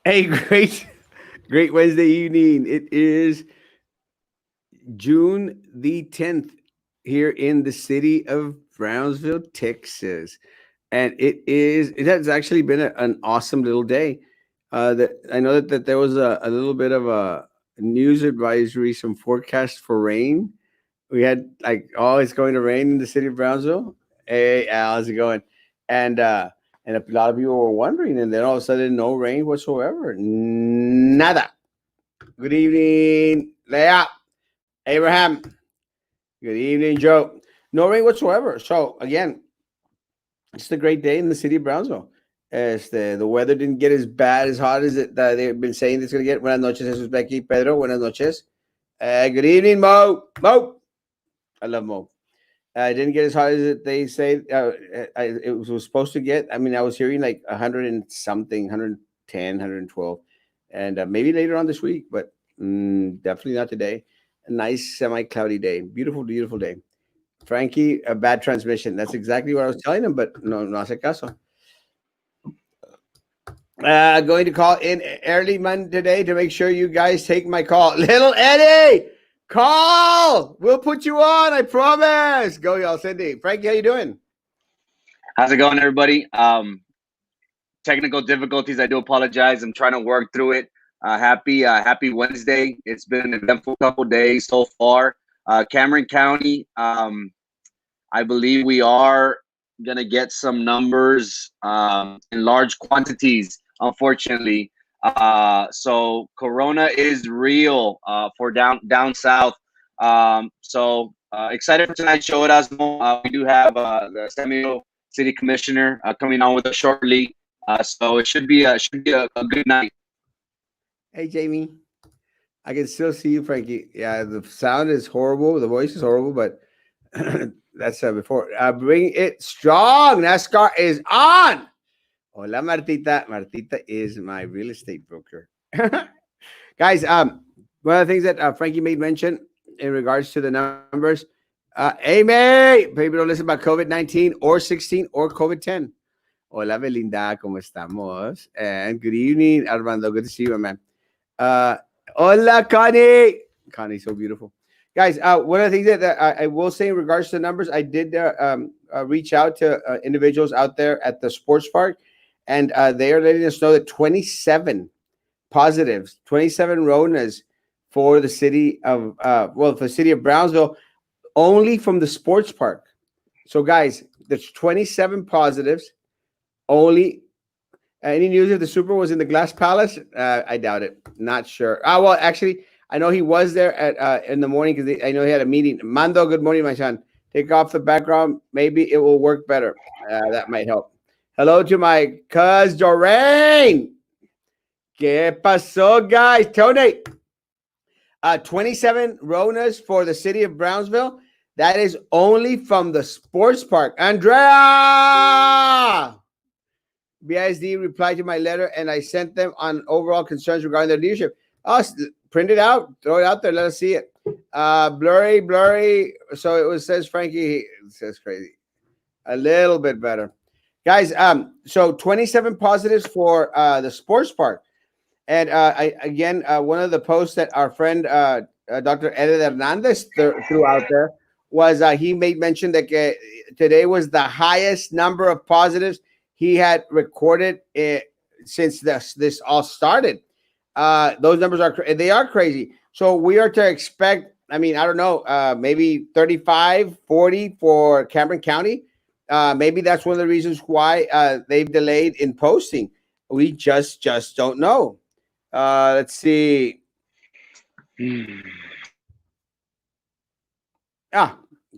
Hey, great Wednesday evening. It is June the 10th here in the city of Brownsville, Texas. And it has actually been an awesome little day. That I know that there was a little bit of a news advisory, some forecast for rain. We had like, oh, it's going to rain in the city of Brownsville. Hey, Al, how's it going? And and a lot of people were wondering, and then all of a sudden, no rain whatsoever. Nada. Good evening, Leah, Abraham. Good evening, Joe. No rain whatsoever. So again, it's a great day in the city of Brownsville. As the weather didn't get as bad as hot as they've been saying it's going to get. Buenas noches, Jesus Becky, Pedro. Buenas noches. Good evening, Mo. Mo. I love Mo. I didn't get as hot as they say it was supposed to get. I mean, I was hearing like 100 and something, 110, 112, and maybe later on this week, but definitely not today. A nice semi cloudy day. Beautiful, beautiful day. Frankie, a bad transmission. That's exactly what I was telling him, but no hace caso. Going to call in early Monday today to make sure you guys take my call. Little Eddie, call. We'll put you on. I promise. Go, y'all. Cindy. Frankie, how you doing? How's it going, everybody? Technical difficulties. I do apologize. I'm trying to work through it. Happy Wednesday. It's been an eventful couple days so far. Cameron County. I believe we are gonna get some numbers in large quantities. Unfortunately, so Corona is real for down south. Excited for tonight's show, Erasmo. We do have the Samuel City Commissioner coming on with us shortly. So it should be a good night. Hey, Jamie. I can still see you, Frankie. Yeah, the sound is horrible. The voice is horrible, but that's before. Bring it strong. NASCAR is on. Hola, Martita. Martita is my real estate broker. Guys, one of the things that Frankie made mention in regards to the numbers, Amy, people don't listen about COVID-19 or 16 or COVID-10. Hola, Belinda, ¿cómo estamos? And good evening, Armando. Good to see you, man. Uh, Hola, Connie. Connie's so beautiful. Guys, one of the things that I will say in regards to the numbers, I did reach out to individuals out there at the sports park, and they are letting us know that 27 positives, 27 Ronas for the city of, for the city of Brownsville, only from the sports park. So, guys, there's 27 positives, only. Any news if the Super was in the Glass Palace? I doubt it. Not sure. Well, actually, I know he was there at in the morning because I know he had a meeting. Mando, good morning, my son. Take off the background. Maybe it will work better. That might help. Hello to my cuz Doreen. ¿Qué pasó, guys? Tony. 27 Ronas for the city of Brownsville. That is only from the sports park. Andrea! BISD replied to my letter, and I sent them on overall concerns regarding their leadership. Print it out, throw it out there, let us see it. Blurry. So it says Frankie. It says crazy. A little bit better, guys. So 27 positives for the sports park, and one of the posts that our friend Dr. Edith Hernandez threw out there was he made mention that today was the highest number of positives he had recorded since this all started. Those numbers are crazy. So we are to expect. I mean, I don't know, maybe 35, 40 for Cameron County. Maybe that's one of the reasons why they've delayed in posting. We just don't know. Let's see.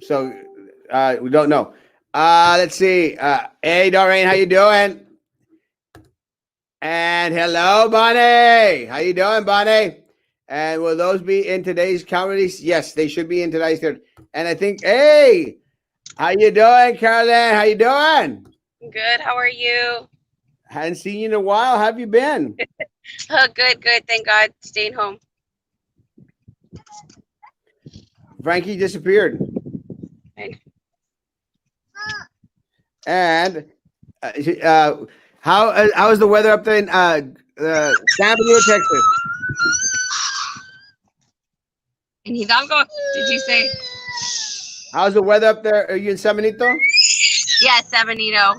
So we don't know. Let's see. Hey, Doreen, how you doing? And hello, Bonnie. How you doing, Bonnie? And will those be in today's count release? Yes, they should be in today's third. And I think, hey, how you doing, Carolyn? How you doing? Good. How are you? Hadn't seen you in a while. How have you been? Good. Thank God. Staying home. Frankie disappeared. And how is the weather up there in San Benito, Texas. In Hidalgo, did you say? How's the weather up there? Are you in San Benito? Yeah, San Benito.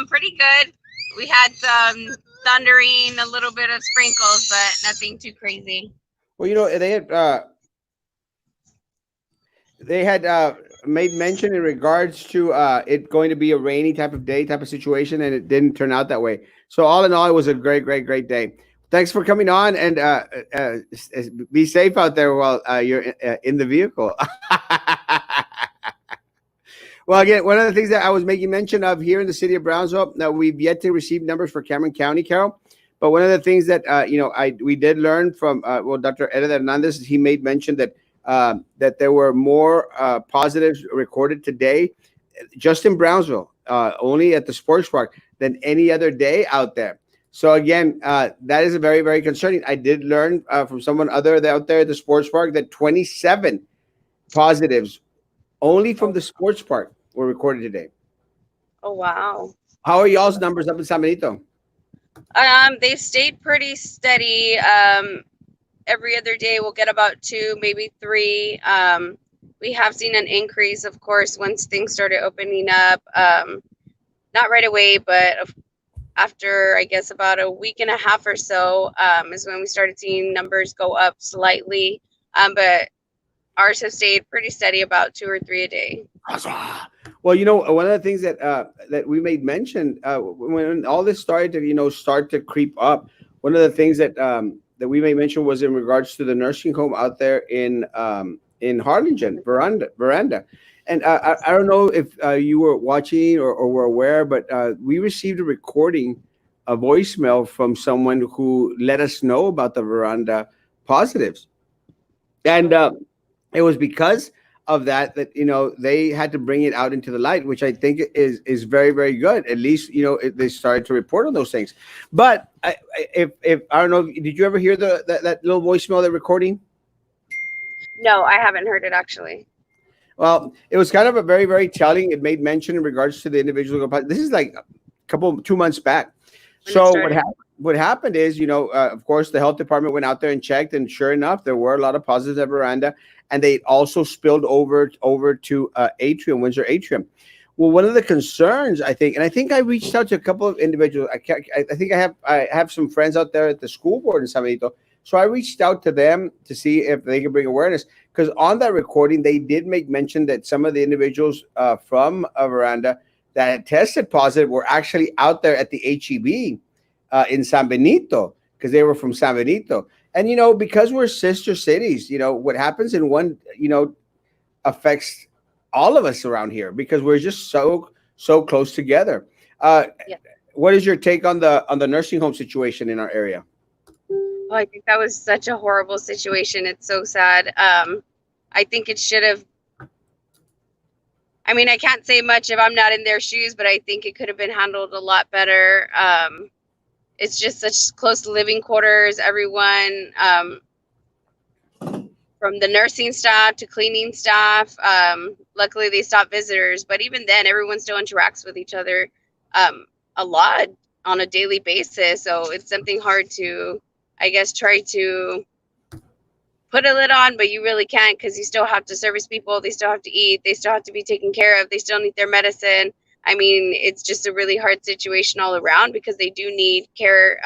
Pretty good. We had some thundering, a little bit of sprinkles, but nothing too crazy. Well, they had made mention in regards to it going to be a rainy type of day, type of situation, and it didn't turn out that way. So all in all, it was a great, great, great day. Thanks for coming on, and be safe out there while you're in the vehicle. Well, again, one of the things that I was making mention of here in the city of Brownsville, that we've yet to receive numbers for Cameron County, Carol. But one of the things that we did learn from Dr. Edith Hernandez, he made mention that that there were more positives recorded today, just in Brownsville, only at the sports park, than any other day out there. So again, that is a very, very concerning. I did learn from someone other out there at the sports park that 27 positives only from the sports park were recorded today. Oh wow. How are y'all's numbers up in San Benito? They've stayed pretty steady. Every other day we'll get about 2, maybe 3. We have seen an increase, of course, once things started opening up. Not right away, but after I guess about a week and a half or so, is when we started seeing numbers go up slightly. But ours have stayed pretty steady, about 2 or 3 a day. Well, one of the things that that we made mention when all this started to start to creep up, one of the things that that we made mention was in regards to the nursing home out there in Harlingen, Veranda. And I don't know if you were watching or were aware, but we received a recording, a voicemail from someone who let us know about the Veranda positives, and it was because of that they had to bring it out into the light, which I think is very, very good. At least they started to report on those things. But if I don't know, did you ever hear that little voicemail, that recording? No, I haven't heard it actually. Well, it was kind of a very, very telling. It made mention in regards to the individual. This is like a 2 months back. So what happened is, of course, the health department went out there and checked, and sure enough, there were a lot of positives at Veranda, and they also spilled over to Windsor Atrium. Well, one of the concerns, I think I reached out to a couple of individuals. I think I have some friends out there at the school board in San Benito, so I reached out to them to see if they could bring awareness, because on that recording they did make mention that some of the individuals from Veranda that had tested positive were actually out there at the HEB in San Benito, because they were from San Benito. And, because we're sister cities, what happens in one, affects all of us around here, because we're just so close together. Yeah. What is your take on the nursing home situation in our area? Oh, I think that was such a horrible situation. It's so sad. I think it should have, I mean, I can't say much if I'm not in their shoes, but I think it could have been handled a lot better. It's just such close living quarters. Everyone, from the nursing staff to cleaning staff. Luckily, they stopped visitors, but even then, everyone still interacts with each other a lot on a daily basis. So it's something hard to, I guess, try to put a lid on, but you really can't, because you still have to service people. They still have to eat. They still have to be taken care of. They still need their medicine. I mean, it's just a really hard situation all around, because they do need care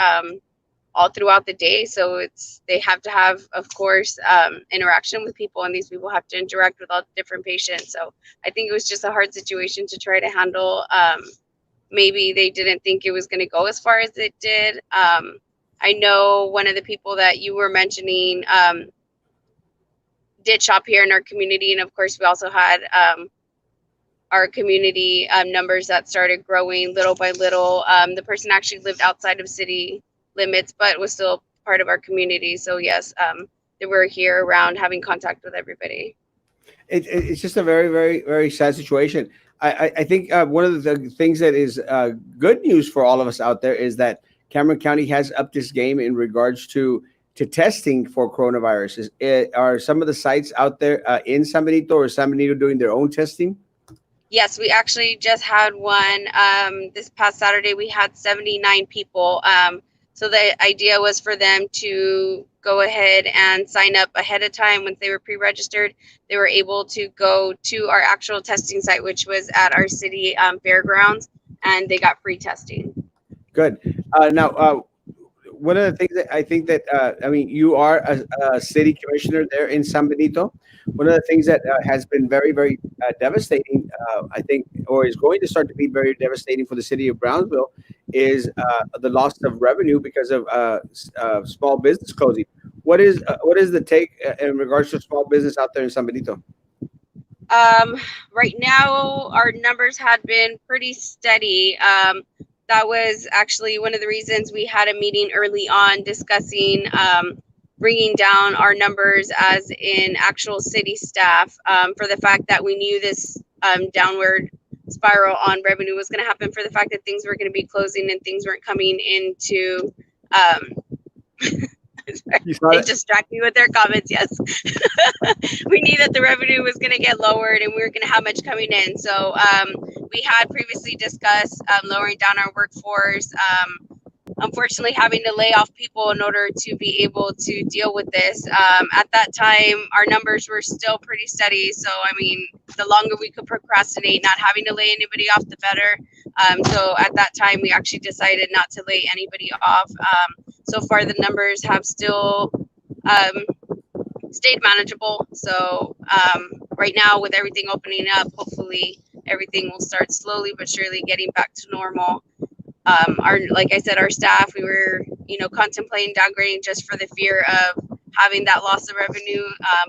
all throughout the day. So they have to have, of course, interaction with people, and these people have to interact with all different patients. So I think it was just a hard situation to try to handle. Maybe they didn't think it was going to go as far as it did. I know one of the people that you were mentioning did shop here in our community, and of course we also had our community numbers that started growing little by little. The person actually lived outside of city limits, but was still part of our community. So yes, they were here around, having contact with everybody. It's just a very, very, very sad situation. I think one of the things that is good news for all of us out there is that Cameron County has upped its game in regards to testing for coronavirus. Are some of the sites out there in San Benito or San Benito doing their own testing? Yes, we actually just had one this past Saturday. We had 79 people. So the idea was for them to go ahead and sign up ahead of time. Once they were pre-registered, they were able to go to our actual testing site, which was at our city fairgrounds, and they got free testing. Good. Now, one of the things that I think that I mean, you are a city commissioner there in San Benito. One of the things that has been very, very devastating, I think, or is going to start to be very devastating for the city of Brownsville, is the loss of revenue because of small business closing. What is the take in regards to small business out there in San Benito? Right now, our numbers had been pretty steady. That was actually one of the reasons we had a meeting early on discussing bringing down our numbers as in actual city staff for the fact that we knew this downward spiral on revenue was going to happen, for the fact that things were going to be closing and things weren't coming into. You saw They that? distract me with their comments. Yes. We knew that the revenue was going to get lowered and we were going to have much coming in. So we had previously discussed lowering down our workforce. Unfortunately, having to lay off people in order to be able to deal with this. At that time, our numbers were still pretty steady. So, I mean, the longer we could procrastinate, not having to lay anybody off, the better. So at that time, we actually decided not to lay anybody off. So far, the numbers have still stayed manageable. So right now, with everything opening up, hopefully everything will start slowly but surely getting back to normal. Like I said, our staff, we were, contemplating downgrading just for the fear of having that loss of revenue.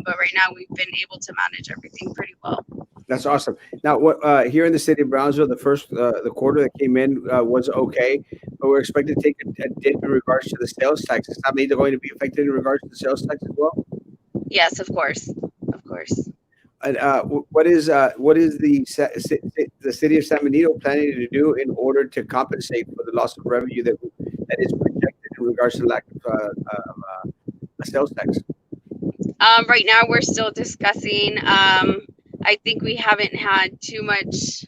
But right now we've been able to manage everything pretty well. That's awesome. Now, what here in the city of Brownsville, the quarter that came in was okay, but we're expected to take a dip in regards to the sales tax. Is that maybe going to be affected in regards to the sales tax as well? Yes, of course, of course. And what is the city of San Benito planning to do in order to compensate for the loss of revenue that is projected in regards to lack of a sales tax? Right now we're still discussing. I think we haven't had too much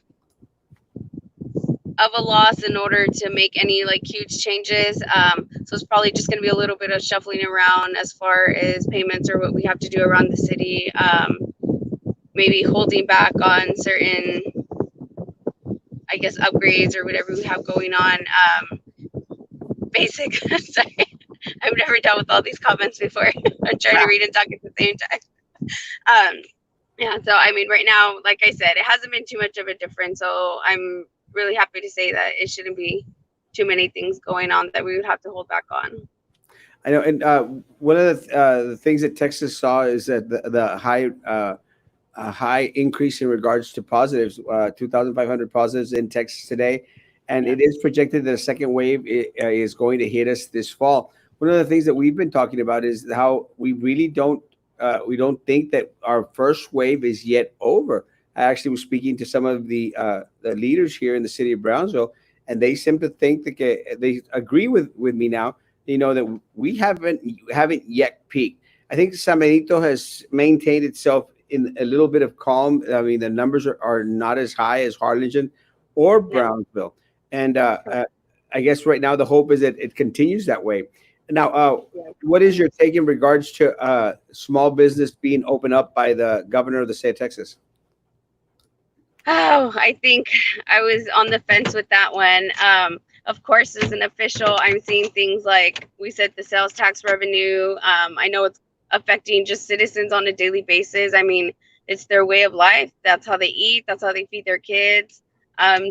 of a loss in order to make any like huge changes. So it's probably just going to be a little bit of shuffling around as far as payments or what we have to do around the city. Maybe holding back on certain, I guess, upgrades or whatever we have going on. Basic. Sorry, I've never dealt with all these comments before. I'm trying to read and talk at the same time. Yeah, so I mean, right now, like I said, it hasn't been too much of a difference. So I'm really happy to say that it shouldn't be too many things going on that we would have to hold back on. I know, and one of the things that Texas saw is that the high high increase in regards to positives, 2,500 positives in Texas today, and Yeah. it is projected that a second wave is going to hit us this fall. One of the things that we've been talking about is how we don't think that our first wave is yet over. I actually was speaking to some of the leaders here in the city of Brownsville, and they seem to think that they agree with me now. That we haven't yet peaked. I think San Benito has maintained itself in a little bit of calm. I mean, the numbers are not as high as Harlingen or Yeah. Brownsville, and I guess right now the hope is that it continues that way. Now, what is your take in regards to small business being opened up by the governor of the state of Texas? Oh, I think I was on the fence with that one. Of course, as an official, I'm seeing things like we said, the sales tax revenue. I know it's affecting just citizens on a daily basis. I mean, it's their way of life. That's how they eat. That's how they feed their kids.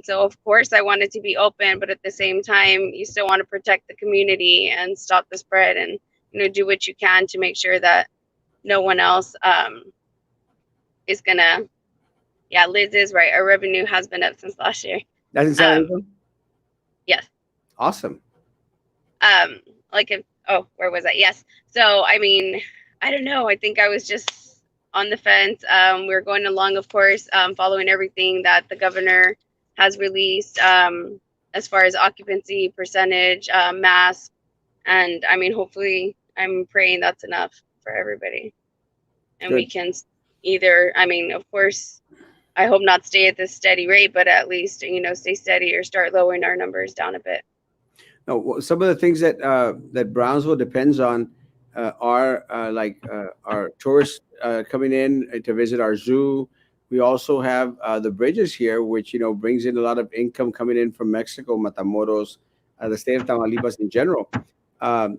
So of course I want it to be open, but at the same time, you still want to protect the community and stop the spread, and do what you can to make sure that no one else is gonna. Yeah, Liz is right. Our revenue has been up since last year. That's in San Benito? Yes. Awesome. Where was I? Yes. So I mean, I don't know. I think I was just on the fence. We're going along, of course, following everything that the governor has released as far as occupancy percentage, mask, and I mean, hopefully, I'm praying that's enough for everybody, and we Good. can either. I mean, of course, I hope not stay at this steady rate, but at least stay steady or start lowering our numbers down a bit. No, some of the things that that Brownsville depends on are like our tourists coming in to visit our zoo. We also have the bridges here, which brings in a lot of income coming in from Mexico, Matamoros, the state of Tamaulipas in general. Um,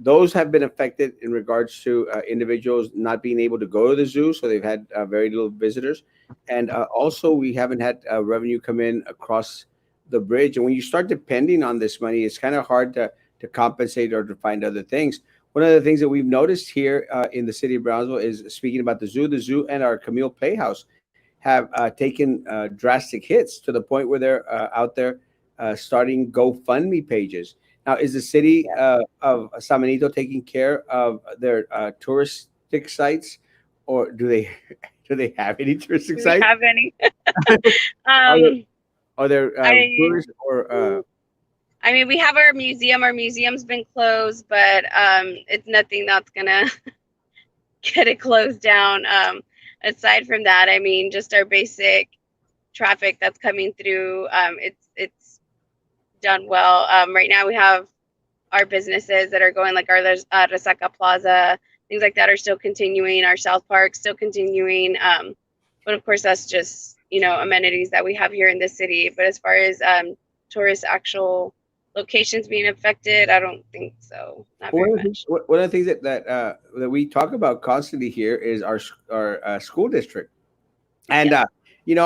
those have been affected in regards to individuals not being able to go to the zoo, so they've had very little visitors, and also we haven't had revenue come in across the bridge. And when you start depending on this money, it's kind of hard to compensate or to find other things. One of the things that we've noticed here in the city of Brownsville is, speaking about the zoo and our Camille Playhouse have taken drastic hits to the point where they're out there starting GoFundMe pages. Now, is the city Yeah. of San Benito taking care of their touristic sites, or do they do they have any touristic Do we sites? have any? Are there um, are there I tourists or I mean, we have our museum. Our museum's been closed, but it's nothing that's gonna get it closed down. Aside from that, I mean, just our basic traffic that's coming through. It's done well. Right now, we have our businesses that are going, like our Resaca Plaza, things like that are still continuing. Our South Park still continuing. But of course, that's just amenities that we have here in the city. But as far as tourist actual locations being affected, I don't think so. Not very much. one of the things that we talk about constantly here is our school district. And Yes.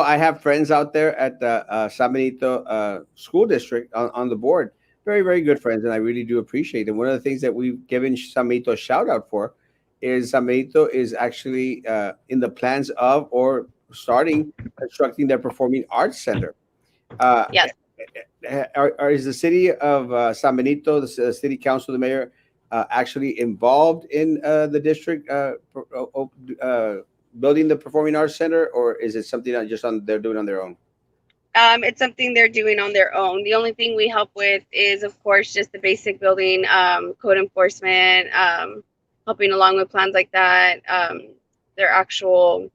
I have friends out there at the San Benito school district on the board. Very, very good friends, and I really do appreciate it. One of the things that we've given San Benito a shout out for is San Benito is actually in the plans of or starting constructing their performing arts center. Uh, Yes. is the city of San Benito, city council, the mayor, actually involved in the district building the performing arts center, or is it something that just on they're doing on their own? It's something they're doing on their own. The only thing we help with is, of course, just the basic building, code enforcement, helping along with plans like that. Their actual,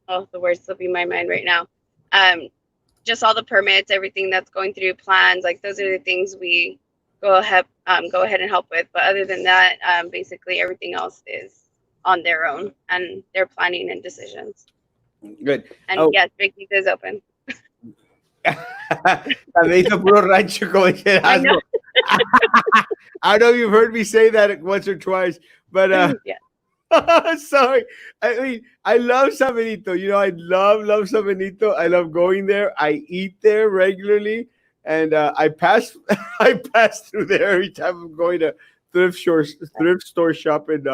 oh, the word's slipping my mind right now. Um, just all the permits, everything that's going through plans, like those are the things we go ahead and help with. But other than that, basically everything else is on their own and their planning and decisions. Good. And Oh, yes, Big Pizza is open. me hizo puro rancho como dice I know. Erasmo. I know you've heard me say that once or twice, but Yeah. sorry. I mean, I love San Benito. I love San Benito. I love going there. I eat there regularly, and I pass I pass through there every time I'm going to thrift store shop in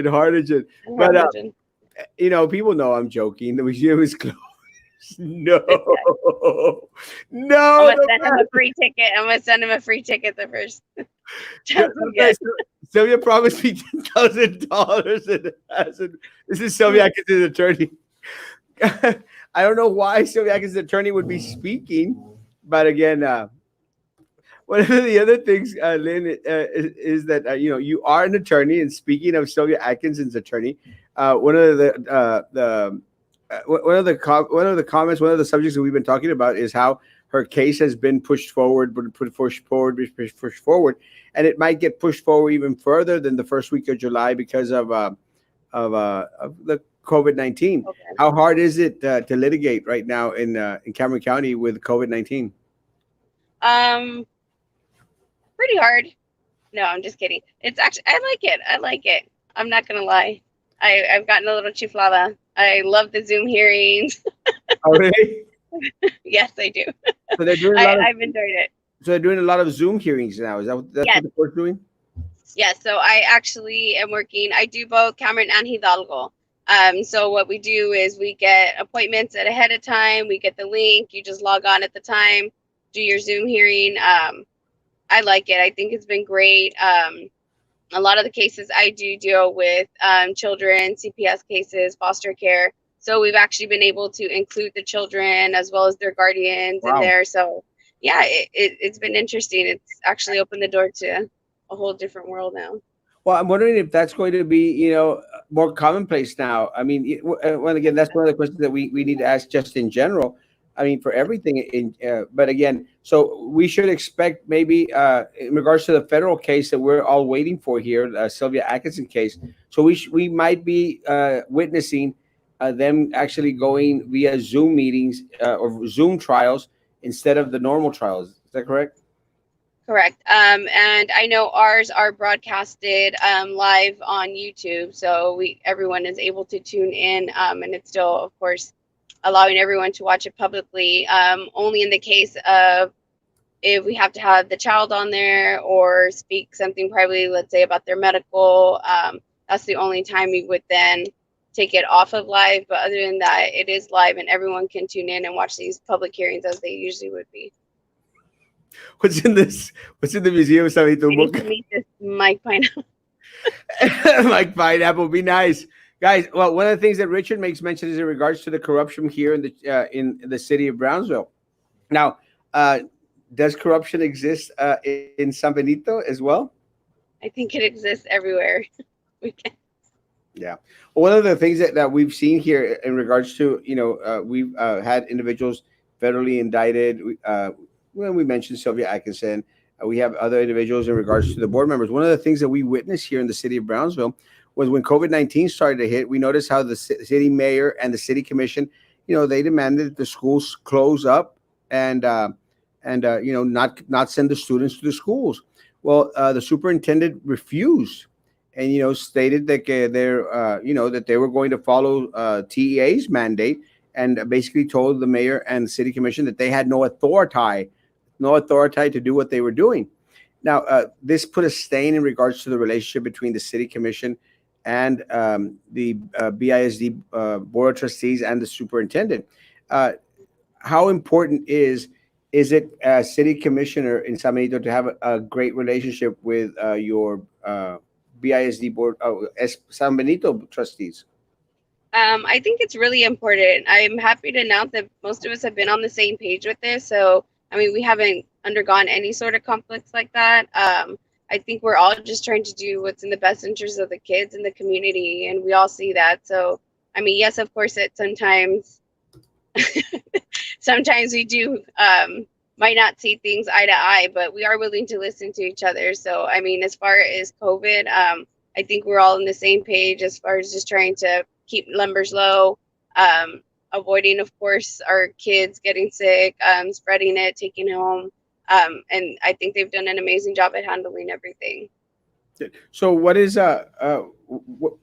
Harlingen. And But Harlingen. people know I'm joking. The museum is closed. No, I'm no, gonna send him a free ticket. I'm gonna send him a free ticket the first chance we get. Sylvia promised me $10,000 and hasn't. This is Sylvia Atkins' attorney. I don't know why Sylvia Atkins' attorney would be speaking, but again, one of the other things, Lynn, is that you are an attorney. And speaking of Sylvia Atkinson's attorney, one of the one of the comments, one of the subjects that we've been talking about is how her case has been pushed forward, pushed forward, and it might get pushed forward even further than the first week of July because of the COVID-19. Okay. How hard is it to litigate right now in Cameron County with COVID-19? Pretty hard. No, I'm just kidding. It's actually I like it. I like it. I'm not gonna lie. I've gotten a little chiflada. I love the Zoom hearings. Oh, really? Yes, I do. So they're doing a lot of I've enjoyed it. so they're doing a lot of Zoom hearings now. Is that's Yes. what the court's doing? Yeah, so I actually am working. I do both Cameron and Hidalgo. So what we do is we get appointments at ahead of time. We get the link. You just log on at the time, do your Zoom hearing. I like it. I think it's been great. A lot of the cases I do deal with children, CPS cases, foster care. So we've actually been able to include the children as well as their guardians in Wow. there. So yeah, it's been interesting. It's actually opened the door to a whole different world now. Well, I'm wondering if that's going to be, more commonplace now. I mean, well, again, that's one of the questions that we need to ask just in general. I mean, for everything. But again, so we should expect maybe in regards to the federal case that we're all waiting for here, Sylvia Atkinson case. So we might be witnessing them actually going via Zoom meetings or Zoom trials instead of the normal trials. Is that correct? Correct. And I know ours are broadcasted live on YouTube, so we everyone is able to tune in, and it's still, of course, allowing everyone to watch it publicly. Only in the case of if we have to have the child on there or speak something privately, let's say about their medical, that's the only time we would then take it off of live. But other than that, it is live, and everyone can tune in and watch these public hearings as they usually would be. What's in this? What's in the museum? Sabi I need book. to meet this Mike Pineapple. Like pineapple, be nice, guys. Well, one of the things that Richard makes mention is in regards to the corruption here in the city of Brownsville. Now, does corruption exist in San Benito as well? I think it exists everywhere. We can. Yeah. Well, one of the things that we've seen here in regards to, we've had individuals federally indicted. When we mentioned Sylvia Atkinson, we have other individuals in regards to the board members. One of the things that we witnessed here in the city of Brownsville was when COVID-19 started to hit, we noticed how the city mayor and the city commission, they demanded that the schools close up and not send the students to the schools. Well, the superintendent refused and stated that that they were going to follow TEA's mandate, and basically told the mayor and the city commission that they had no authority to do what they were doing. Now, this put a stain in regards to the relationship between the city commission and the BISD board of trustees and the superintendent. Uh, how important is it as city commissioner in San Benito to have a great relationship with your BISD board, San Benito trustees? I think it's really important. I'm happy to announce that most of us have been on the same page with this. So, I mean, we haven't undergone any sort of conflicts like that. I think we're all just trying to do what's in the best interest of the kids and the community, and we all see that. So, I mean, yes, of course, it sometimes sometimes we do might not see things eye to eye, but we are willing to listen to each other. So, I mean, as far as COVID, I think we're all on the same page as far as just trying to keep numbers low, avoiding, of course, our kids getting sick, spreading it, taking it home. And I think they've done an amazing job at handling everything. So,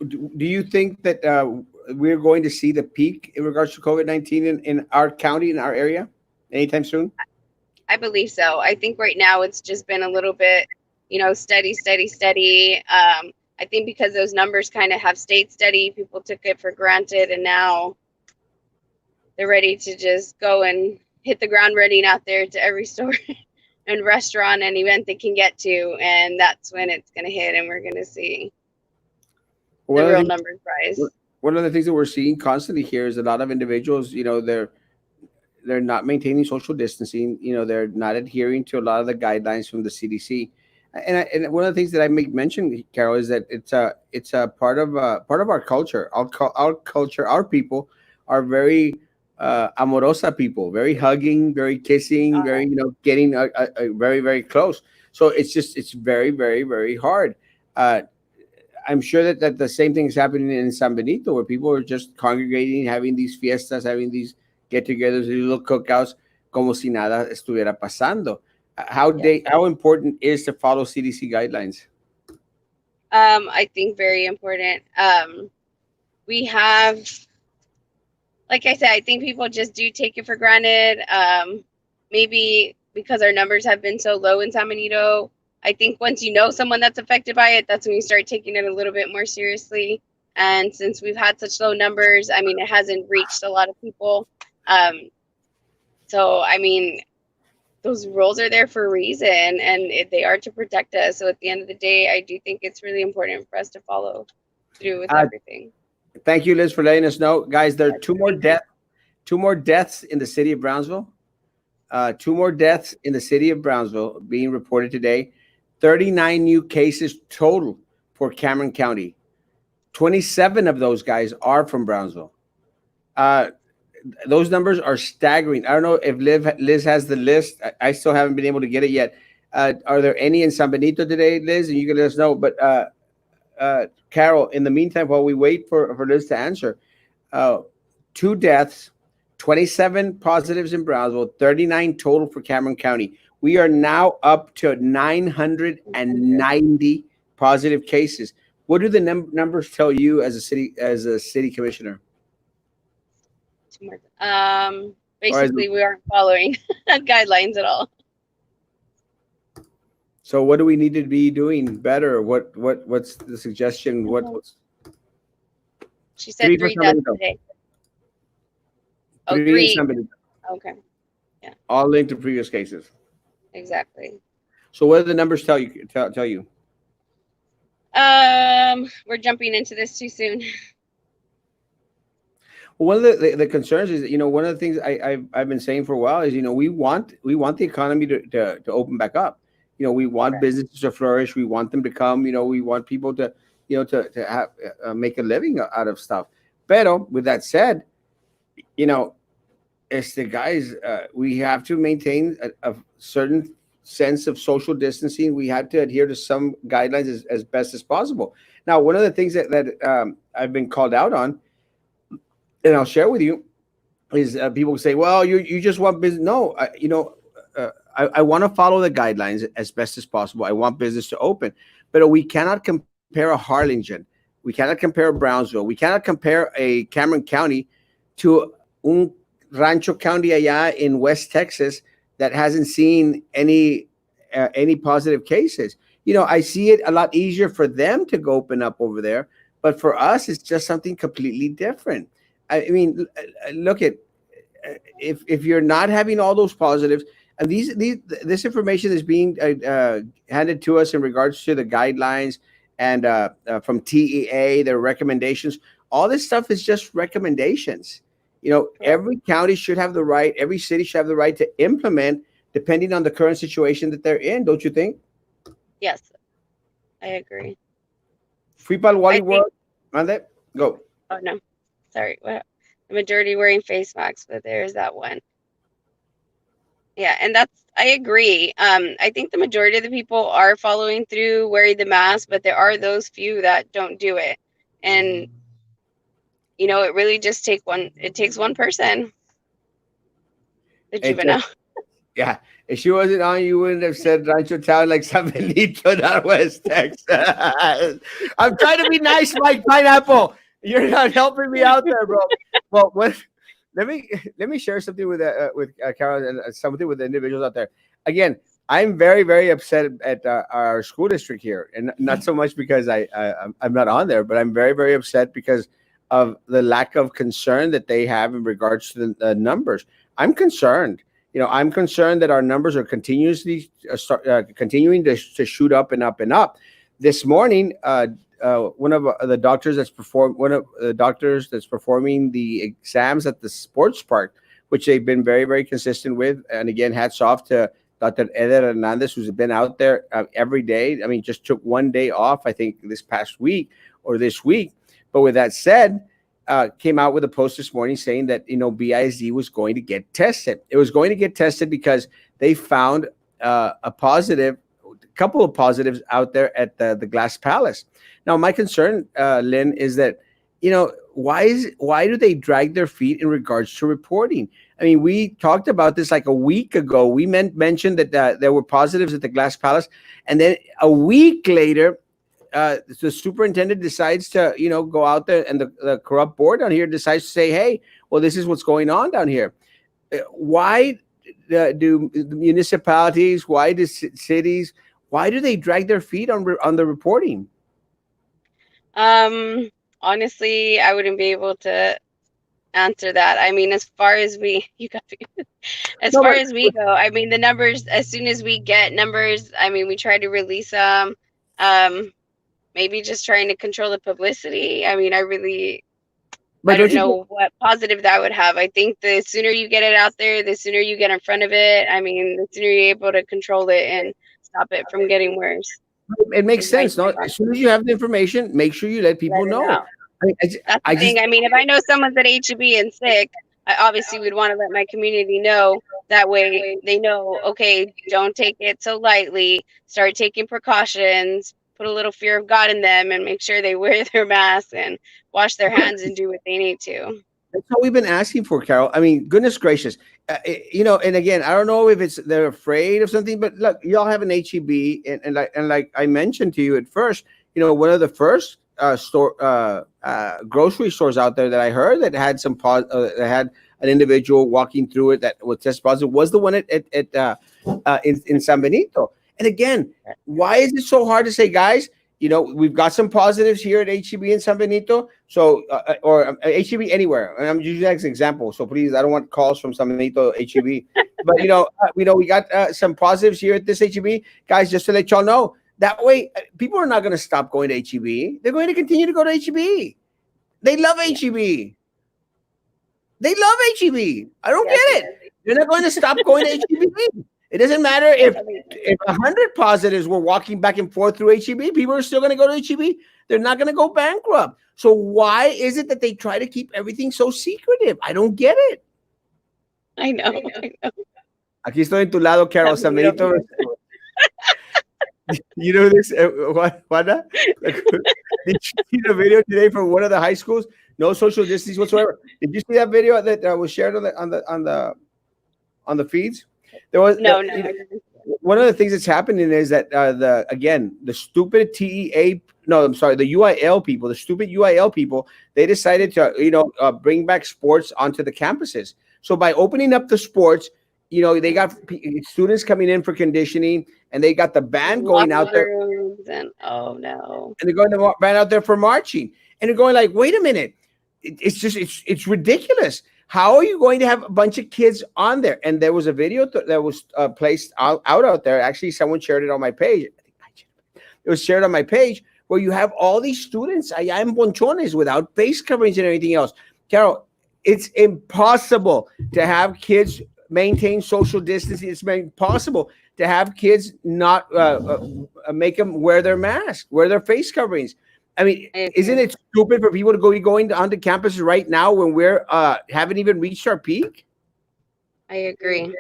do you think that we're going to see the peak in regards to COVID-19 in our county, in our area, anytime soon? I believe so. I think right now it's just been a little bit, steady, steady, steady. I think because those numbers kind of have stayed steady, people took it for granted, and now they're ready to just go and hit the ground running out there to every store and restaurant and event they can get to, and that's when it's going to hit, and we're going to see the real numbers rise. One of the things that we're seeing constantly here is a lot of individuals, they're not maintaining social distancing. They're not adhering to a lot of the guidelines from the CDC. And one of the things that I make mention, Carol, is that it's a part of our culture. Our culture, our people are very amorosa people, very hugging, very kissing, very getting very, very close. So it's very, very, very hard. I'm sure that the same thing is happening in San Benito, where people are just congregating, having these fiestas, having these get-togethers, these little cookouts, como si nada estuviera pasando. How important is to follow CDC guidelines? I think very important. We have, like I said, I think people just do take it for granted. Maybe because our numbers have been so low in San Benito, I think once you know someone that's affected by it, that's when you start taking it a little bit more seriously. And since we've had such low numbers, I mean, it hasn't reached a lot of people. So, I mean, those rules are there for a reason, and they are to protect us. So at the end of the day, I do think it's really important for us to follow through with everything. Thank you, Liz, for letting us know. Guys, there are two more deaths in the city of Brownsville. Two more deaths in the city of Brownsville being reported today. 39 new cases total for Cameron County. 27 of those guys are from Brownsville. those numbers are staggering. I don't know if Liz has the list. I still haven't been able to get it yet. Are there any in San Benito today, Liz? And you can let us know. But Carol, in the meantime, while we wait for Liz to answer, uh, two deaths, 27 positives in Brownsville, 39 total for Cameron County. We are now up to 990 positive cases. What do the numbers tell you as a city commissioner? Or as Basically, we aren't following guidelines at all. So what do we need to be doing better? What's the suggestion? What's She said three for three deaths somebody? today. Oh, Three in three. somebody, Okay, all linked to previous cases. exactly. So what do the numbers tell you? Tell you? We're jumping into this too soon. Well, one of the concerns is that, one of the things I've been saying for a while is, we want the economy to open back up. We want Right. businesses to flourish. We want them to come. We want people to have make a living out of stuff. Pero with that said, it's the guys. We have to maintain a certain sense of social distancing. We have to adhere to some guidelines as best as possible. Now, one of the things that I've been called out on, and I'll share with you, is people say, "Well, you just want business." No, I want to follow the guidelines as best as possible. I want business to open, but we cannot compare a Harlingen, we cannot compare a Brownsville, we cannot compare a Cameron County to un Rancho County allá in West Texas that hasn't seen any positive cases. I see it a lot easier for them to go open up over there, but for us, it's just something completely different. I mean, look at, if you're not having all those positives, and this information is being handed to us in regards to the guidelines and from TEA, their recommendations. All this stuff is just recommendations. Every county should have the right, every city should have the right to implement depending on the current situation that they're in. Don't you think? Yes, I agree. Free Pal I Wally think. World, Mande, go. Oh no, sorry. What? The majority wearing face masks, but there's that one. Yeah, and I agree. I think the majority of the people are following through wearing the mask, but there are those few that don't do it. And it really just takes one person, the It juvenile. Yeah, if she wasn't on, you wouldn't have said Rancho Town like San Benito, not West Texas. I'm trying to be nice, Mike Pineapple. You're not helping me out there, bro. Well, let me share something with Carol and something with the individuals out there. Again, I'm very very upset at our school district here, and not so much because I'm not on there, but I'm very very upset because of the lack of concern that they have in regards to the numbers. I'm concerned. I'm concerned that our numbers are continuously continuing to shoot up and up and up. This morning, one of the doctors that's performing the exams at the sports park, which they've been very very consistent with, and again, hats off to Dr. Eder Hernandez, who's been out there every day. I mean, just took one day off, I think, this past week or this week. But with that said, came out with a post this morning saying that BISD was going to get tested. It was going to get tested because they found a couple of positives out there at the Glass Palace. Now, my concern, Lynn, is that why do they drag their feet in regards to reporting? I mean, we talked about this like a week ago. We mentioned that there were positives at the Glass Palace, and then a week later, the superintendent decides to go out there, and the corrupt board down here decides to say, hey, well, this is what's going on down here. Why do municipalities, why do cities, why do they drag their feet on the reporting? Honestly, I wouldn't be able to answer that. I mean, as far as we go, I mean, the numbers, as soon as we get numbers, I mean, we try to release them. Maybe just trying to control the publicity. I mean, I don't know what positive that would have. I think the sooner you get it out there, the sooner you get in front of it. I mean, the sooner you're able to control it and stop it from getting worse. It makes sense. No, as soon as you have the information, make sure you let people know. That's the thing. I mean, if I know someone's at HEB and sick, I obviously would want to let my community know. That way they know, okay, don't take it so lightly. Start taking precautions. Put a little fear of God in them, and make sure they wear their masks and wash their hands and do what they need to. That's what we've been asking for, Carol. I mean, goodness gracious, and again, I don't know if it's they're afraid of something, but look, y'all have an HEB, and like I mentioned to you at first, one of the first grocery stores out there that I heard that had that had an individual walking through it that was test positive was the one in San Benito. And again, why is it so hard to say, guys? We've got some positives here at HEB in San Benito, so or HEB anywhere. And I'm using that as an example. So please, I don't want calls from San Benito HEB, but we got some positives here at this HEB, guys. Just to let y'all know, that way people are not going to stop going to HEB. They're going to continue to go to HEB. They love HEB. They love HEB. I don't get it. They're not going to stop going to HEB. It doesn't matter if 100 positives were walking back and forth through HEB. People are still going to go to HEB. They're not going to go bankrupt. So why is it that they try to keep everything so secretive? I don't get it. I know. Aquí estoy en tu lado, Carol. San Benito. You know this, Juana? Did you see the video today from one of the high schools? No social distancing whatsoever. Did you see that video that was shared on the feeds? There was no. One of the things that's happening is that the stupid the UIL people, the stupid UIL people, they decided to bring back sports onto the campuses. So by opening up the sports, they got students coming in for conditioning, and they got the band going out there. And oh no! And they're going to band out there for marching, and they're going like, wait a minute, it's ridiculous. How are you going to have a bunch of kids on there? And there was a video that was placed out there. Actually, someone shared it on my page. It was shared on my page where you have all these students allá en bonchones without face coverings and everything else. Carol, it's impossible to have kids maintain social distancing. It's impossible to have kids not make them wear their mask, wear their face coverings. I mean, isn't it stupid for people to be going onto campus right now when we're haven't even reached our peak? I agree.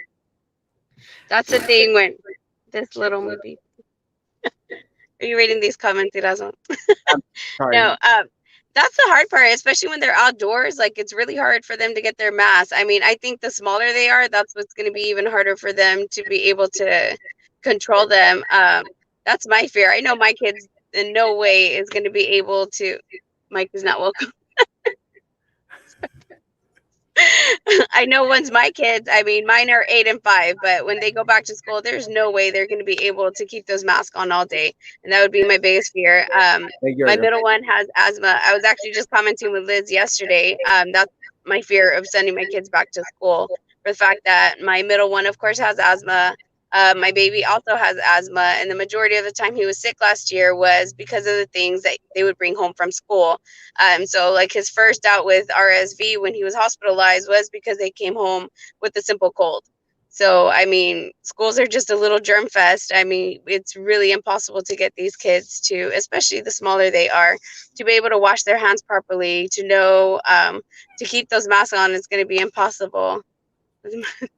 That's the thing when this little movie. Are you reading these comments, Erasmo? No, that's the hard part, especially when they're outdoors. Like, it's really hard for them to get their mask. I mean, I think the smaller they are, that's what's going to be even harder for them to be able to control them. That's my fear. I know my kids in no way is going to be able to. Mike is not welcome. I know once my kids, I mean, mine are 8 and 5, but when they go back to school, there's no way they're going to be able to keep those masks on all day. And that would be my biggest fear. My middle one has asthma. I was actually just commenting with Liz yesterday. That's my fear of sending my kids back to school, for the fact that my middle one, of course, has asthma. My baby also has asthma, and the majority of the time he was sick last year was because of the things that they would bring home from school. So like his first out with RSV when he was hospitalized was because they came home with a simple cold. So, I mean, schools are just a little germ fest. I mean, it's really impossible to get these kids to, especially the smaller they are, to be able to wash their hands properly, to know, to keep those masks on. It's going to be impossible.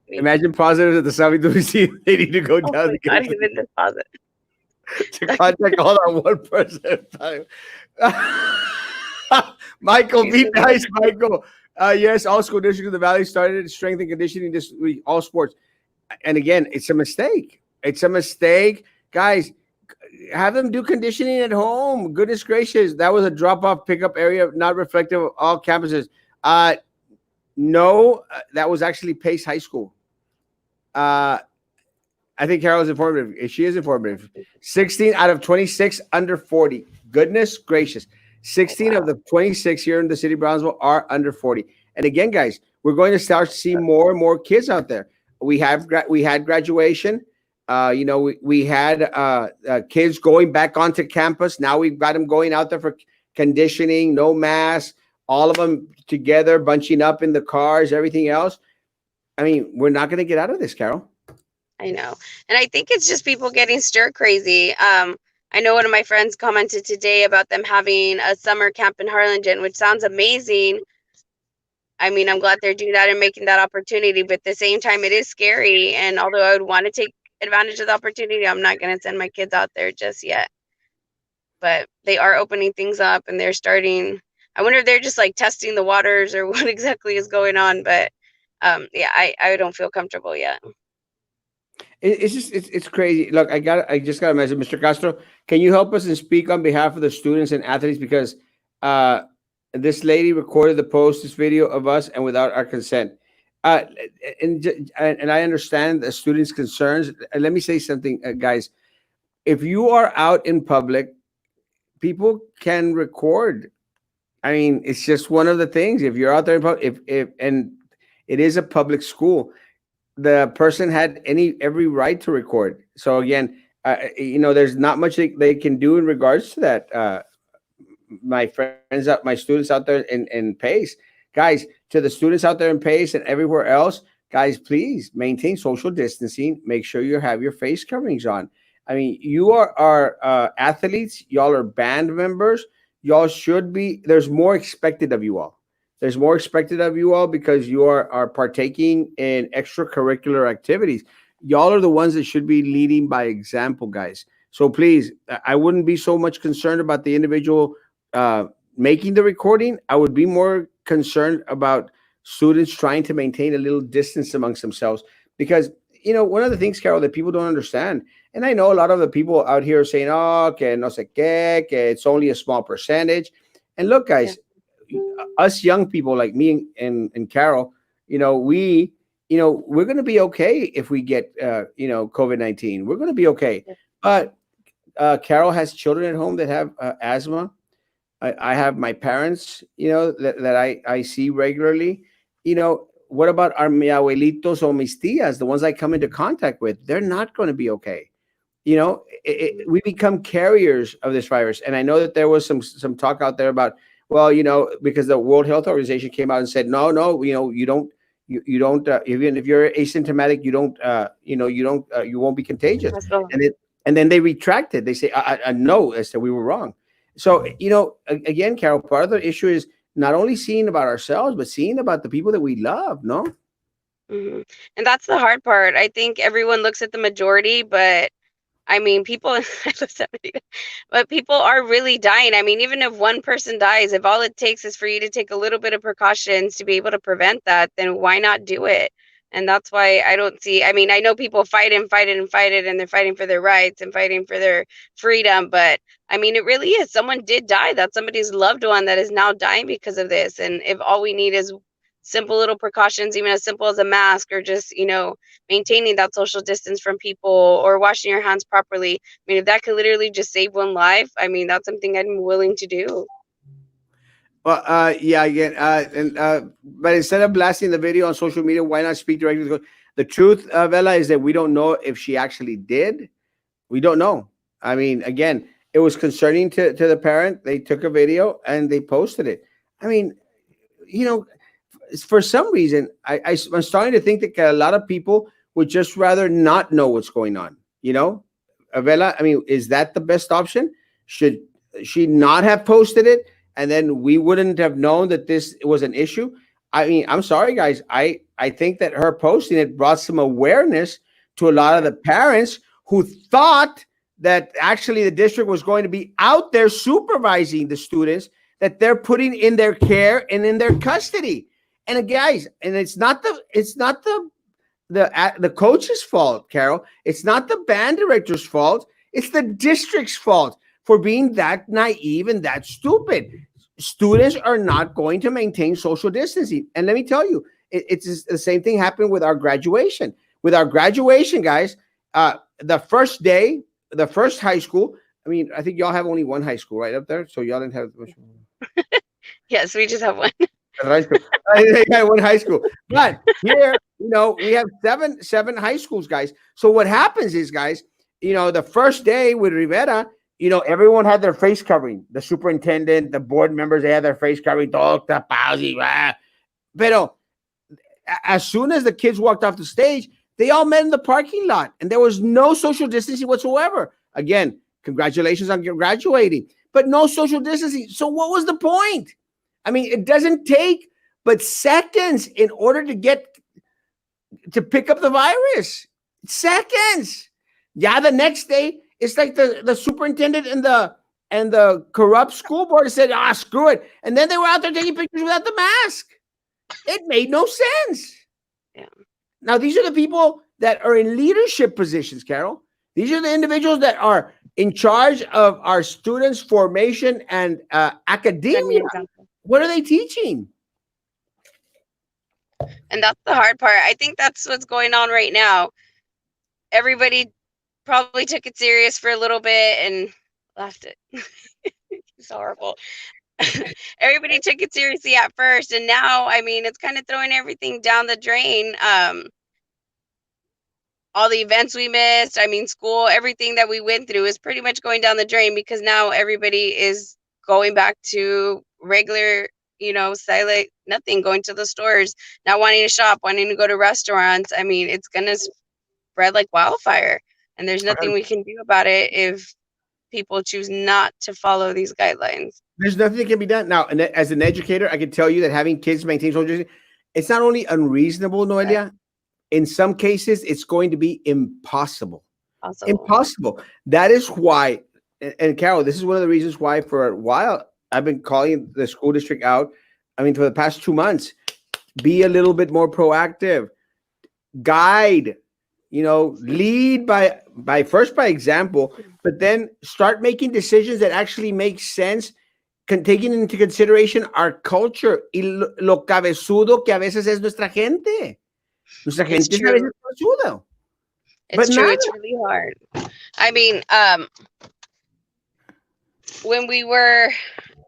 Imagine positives at the San Luis. They need to go down the not even this positive. to contact all that one person at a time. Michael, be nice, Michael. Yes, all school districts in the Valley started strength and conditioning this week, all sports. And again, it's a mistake. It's a mistake. Guys, have them do conditioning at home. Goodness gracious. That was a drop-off pickup area, not reflective of all campuses. No, that was actually Pace High School. I think Carol is informative. She is informative. 16 out of 26 under 40. Goodness gracious. 16 of the 26 here in the city of Brownsville are under 40. And again, guys, we're going to start to see more and more kids out there. We had graduation. We had kids going back onto campus. Now we've got them going out there for conditioning, no mask, all of them together, bunching up in the cars, everything else. I mean, we're not going to get out of this, Carol. I know. And I think it's just people getting stir crazy. I know one of my friends commented today about them having a summer camp in Harlingen, which sounds amazing. I mean, I'm glad they're doing that and making that opportunity, but at the same time, it is scary. And although I would want to take advantage of the opportunity, I'm not going to send my kids out there just yet. But they are opening things up and they're starting. I wonder if they're just like testing the waters or what exactly is going on. But yeah, I don't feel comfortable yet. It's just it's crazy. Look, I just got a message, Mr. Castro. Can you help us and speak on behalf of the students and athletes because uh, this lady recorded the post, this video of us, and without our consent. Uh, and I understand the students' concerns. And let me say something, guys. If you are out in public, people can record. I mean, it's just one of the things. If you're out there in public, if and it is a public school, the person had every right to record. So again, there's not much they can do in regards to that. My students out there in Pace, guys, to the students out there in Pace and everywhere else, guys, please maintain social distancing. Make sure you have your face coverings on. I mean, you are athletes. Y'all are band members. Y'all should be. There's more expected of you all. There's more expected of you all because you are partaking in extracurricular activities. Y'all are the ones that should be leading by example, guys. So please, I wouldn't be so much concerned about the individual uh, making the recording. I would be more concerned about students trying to maintain a little distance amongst themselves because one of the things, Carol, that people don't understand, and I know a lot of the people out here are saying, "Oh, que no sé qué, que it's only a small percentage." And look, guys, us young people like me and Carol, we're going to be okay if we get COVID-19. We're going to be okay. But Carol has children at home that have asthma. I have my parents, that I see regularly. What about our mi abuelitos or mis tías, the ones I come into contact with? They're not going to be okay. We become carriers of this virus. And I know that there was some talk out there about, well, because the World Health Organization came out and said, no, you don't, even if you're asymptomatic, you won't be contagious. And then they retracted. They say, no, I said we were wrong. So, again, Carol, part of the issue is not only seeing about ourselves, but seeing about the people that we love, no? And that's the hard part. I think everyone looks at the majority, but I mean, people, I love 70, but people are really dying. I mean, even if one person dies, if all it takes is for you to take a little bit of precautions to be able to prevent that, then why not do it? And that's why I don't see, I mean, I know people fight and fight it and fight it, and they're fighting for their rights and fighting for their freedom. But I mean, it really is. Someone did die. That's somebody's loved one that is now dying because of this. And if all we need is simple little precautions, even as simple as a mask or just, maintaining that social distance from people or washing your hands properly. I mean, if that could literally just save one life, I mean, that's something I'm willing to do. Well, yeah, again, but instead of blasting the video on social media, why not speak directly to the truth, Vela, is that we don't know if she actually did. We don't know. I mean, again, it was concerning to the parent. They took a video and they posted it. I mean, for some reason, I'm starting to think that a lot of people would just rather not know what's going on. Avela, I mean, is that the best option? Should she not have posted it, and then we wouldn't have known that this was an issue? I mean, I'm sorry, guys. I think that her posting it brought some awareness to a lot of the parents who thought that actually the district was going to be out there supervising the students that they're putting in their care and in their custody. And guys, and it's not the coach's fault, Carol. It's not the band director's fault. It's the district's fault for being that naive and that stupid. Students are not going to maintain social distancing. And let me tell you, it's the same thing happened with our graduation. With our graduation, guys, the first day, the first high school, I mean, I think y'all have only one high school right up there. So y'all didn't have much. Yes, we just have one. High school. I went high school, but here, we have seven high schools, guys. So what happens is, guys, the first day with Rivera, everyone had their face covering. The superintendent, the board members, they had their face covering. But as soon as the kids walked off the stage, they all met in the parking lot, and there was no social distancing whatsoever. Again, congratulations on graduating, but no social distancing. So what was the point? I mean, it doesn't take but seconds in order to pick up the virus. Seconds. Yeah, the next day, it's like the superintendent and the corrupt school board said, screw it. And then they were out there taking pictures without the mask. It made no sense. Yeah. Now, these are the people that are in leadership positions, Carol. These are the individuals that are in charge of our students' formation and academia. What are they teaching? And that's the hard part. I think that's what's going on right now. Everybody probably took it serious for a little bit and left it. It's horrible. Everybody took it seriously at first, and now, I mean, it's kind of throwing everything down the drain. All the events we missed, I mean, school, everything that we went through is pretty much going down the drain because now everybody is going back to regular, silent nothing, going to the stores, not wanting to shop, wanting to go to restaurants. I mean, it's going to spread like wildfire, and there's nothing we can do about it if people choose not to follow these guidelines. There's nothing that can be done. Now, and as an educator, I can tell you that having kids maintain social distancing, it's not only unreasonable, Noelia, in some cases, it's going to be impossible. Impossible. That is why, and Carol, this is one of the reasons why for a while I've been calling the school district out. I mean, for the past 2 months, be a little bit more proactive, guide, lead by example, but then start making decisions that actually make sense, taking into consideration our culture y lo cabezudo que a veces es nuestra gente. Nuestra gente es a veces cabezudo. It's true. It's really hard. I mean, when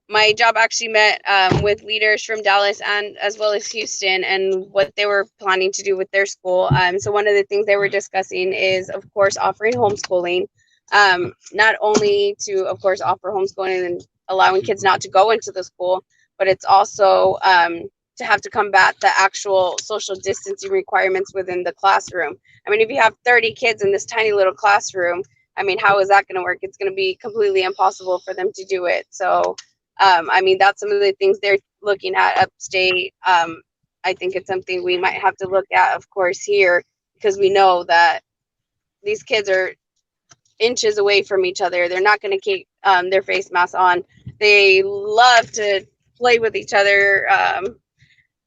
my job actually met with leaders from Dallas and as well as Houston and what they were planning to do with their school. So one of the things they were discussing is, of course, offering homeschooling. Not only to, of course, offer homeschooling and allowing kids not to go into the school, but it's also to have to combat the actual social distancing requirements within the classroom. I mean, if you have 30 kids in this tiny little classroom, I mean, how is that going to work? It's going to be completely impossible for them to do it. So, I mean, that's some of the things they're looking at upstate. I think it's something we might have to look at, of course, here, because we know that these kids are inches away from each other. They're not going to keep their face masks on. They love to play with each other.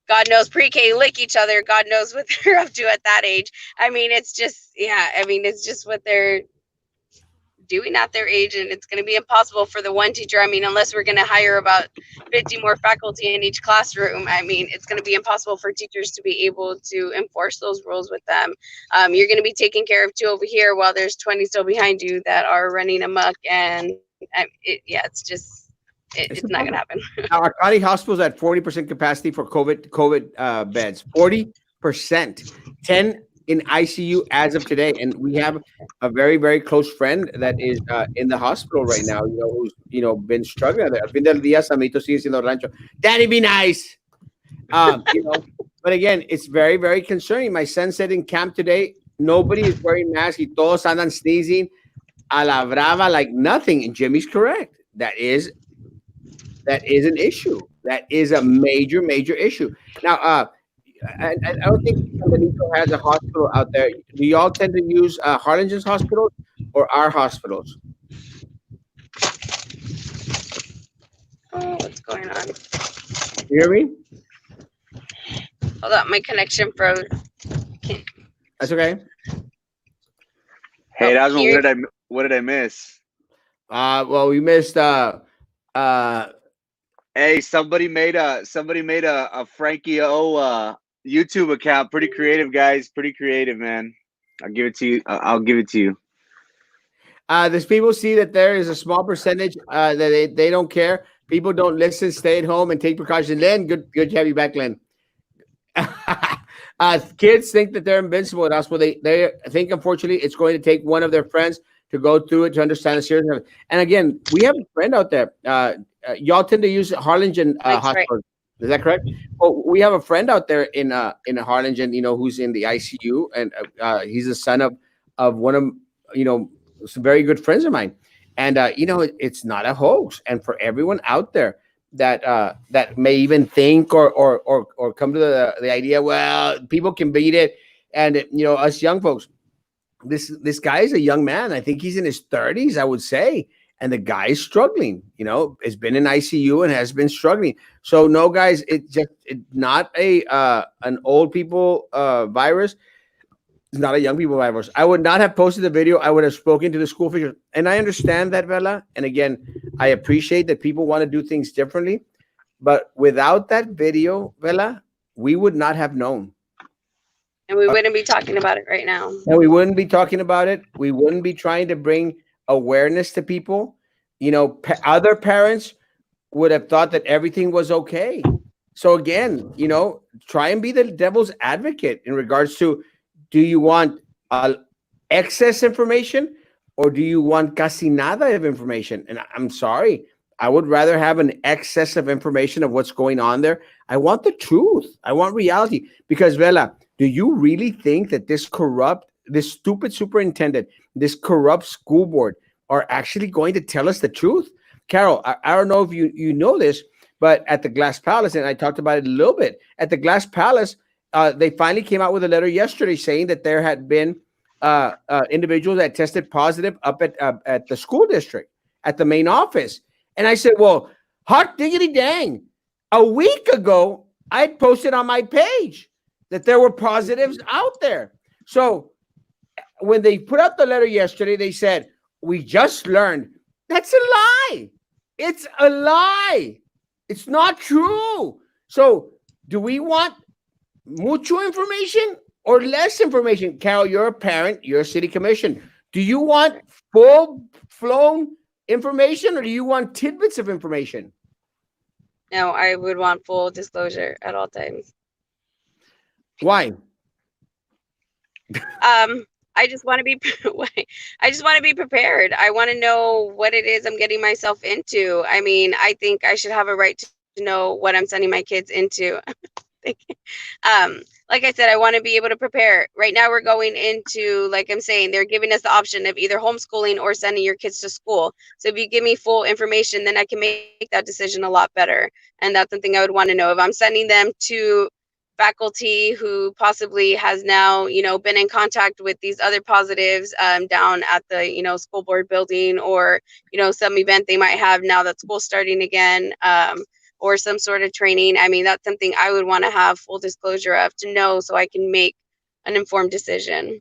God knows, pre-K, lick each other. God knows what they're up to at that age. I mean, it's just, it's just what they're doing at their age, and it's going to be impossible for the one teacher. I mean, unless we're going to hire about 50 more faculty in each classroom, I mean, it's going to be impossible for teachers to be able to enforce those rules with them. You're going to be taking care of 2 over here while there's 20 still behind you that are running amok, and it's not going to happen. Now, our county hospitals at 40% capacity for COVID beds, 40%, 10 in ICU as of today. And we have a very, very close friend that is in the hospital right now, who's, been struggling. Al fin del día, Samito sigue siendo rancho. Daddy, be nice. But again, it's very, very concerning. My son said in camp today, nobody is wearing masks. Y todos andan sneezing a la brava like nothing. And Jimmy's correct. That is an issue. That is a major, major issue. Now, I don't think Benito has a hospital out there. Do y'all tend to use Harlingen's hospitals or our hospitals? Oh, what's going on? You hear me? Hold up, my connection froze. That's okay. Hey, Erasmo, what did I miss? Well, we missed hey, somebody made a Frankie O YouTube account. Pretty creative, guys. Pretty creative, man. I'll give it to you. There's people see that there is a small percentage that they don't care. People don't listen, stay at home, and take precautions. Len, good to have you back, Len. Kids think that they're invincible at us. Well, they think, unfortunately, it's going to take one of their friends to go through it to understand the seriousness of it. And again, we have a friend out there. Y'all tend to use Harlingen hospital. Right. Is that correct? Well, we have a friend out there in Harlingen, who's in the ICU, and he's the son of one of some very good friends of mine. And it's not a hoax. And for everyone out there, that may even think or come to the idea, well, people can beat it. And us young folks, this guy is a young man. I think he's in his 30s, I would say. And the guy is struggling, has been in ICU and has been struggling. So no, guys, it's not an old people virus. It's not a young people virus. I would not have posted the video. I would have spoken to the school officials. And I understand that, Vela. And again, I appreciate that people want to do things differently. But without that video, Vela, we would not have known. And we wouldn't be talking about it right now. And we wouldn't be talking about it. We wouldn't be trying to bring awareness to people. Other parents would have thought that everything was okay. So again, try and be the devil's advocate in regards to, do you want excess information or do you want casi nada of information? And I'm sorry, I would rather have an excess of information of what's going on there. I want the truth. I want reality. Because, Vela, do you really think that this stupid superintendent, this corrupt school board are actually going to tell us the truth? Carol, I don't know if you know this, but at the Glass Palace, and I talked about it a little bit, at the Glass Palace, they finally came out with a letter yesterday saying that there had been individuals that tested positive up at the school district, at the main office. And I said, well, hot diggity dang. A week ago, I had posted on my page that there were positives out there. So when they put out the letter yesterday, they said, we just learned. That's a lie. It's a lie. It's not true. So do we want mucho information or less information? Carol, you're a parent, you're a city commission. Do you want full-blown information or do you want tidbits of information? No, I would want full disclosure at all times. Why? I just want to be prepared. I want to know what it is I'm getting myself into. I mean, I think I should have a right to know what I'm sending my kids into. Like I said, I want to be able to prepare. Right now we're going into, like I'm saying, they're giving us the option of either homeschooling or sending your kids to school. So if you give me full information, then I can make that decision a lot better. And that's something I would want to know. If I'm sending them to faculty who possibly has now, been in contact with these other positives down at the, school board building, or, some event they might have now that school's starting again, or some sort of training. I mean, that's something I would want to have full disclosure of, to know, so I can make an informed decision.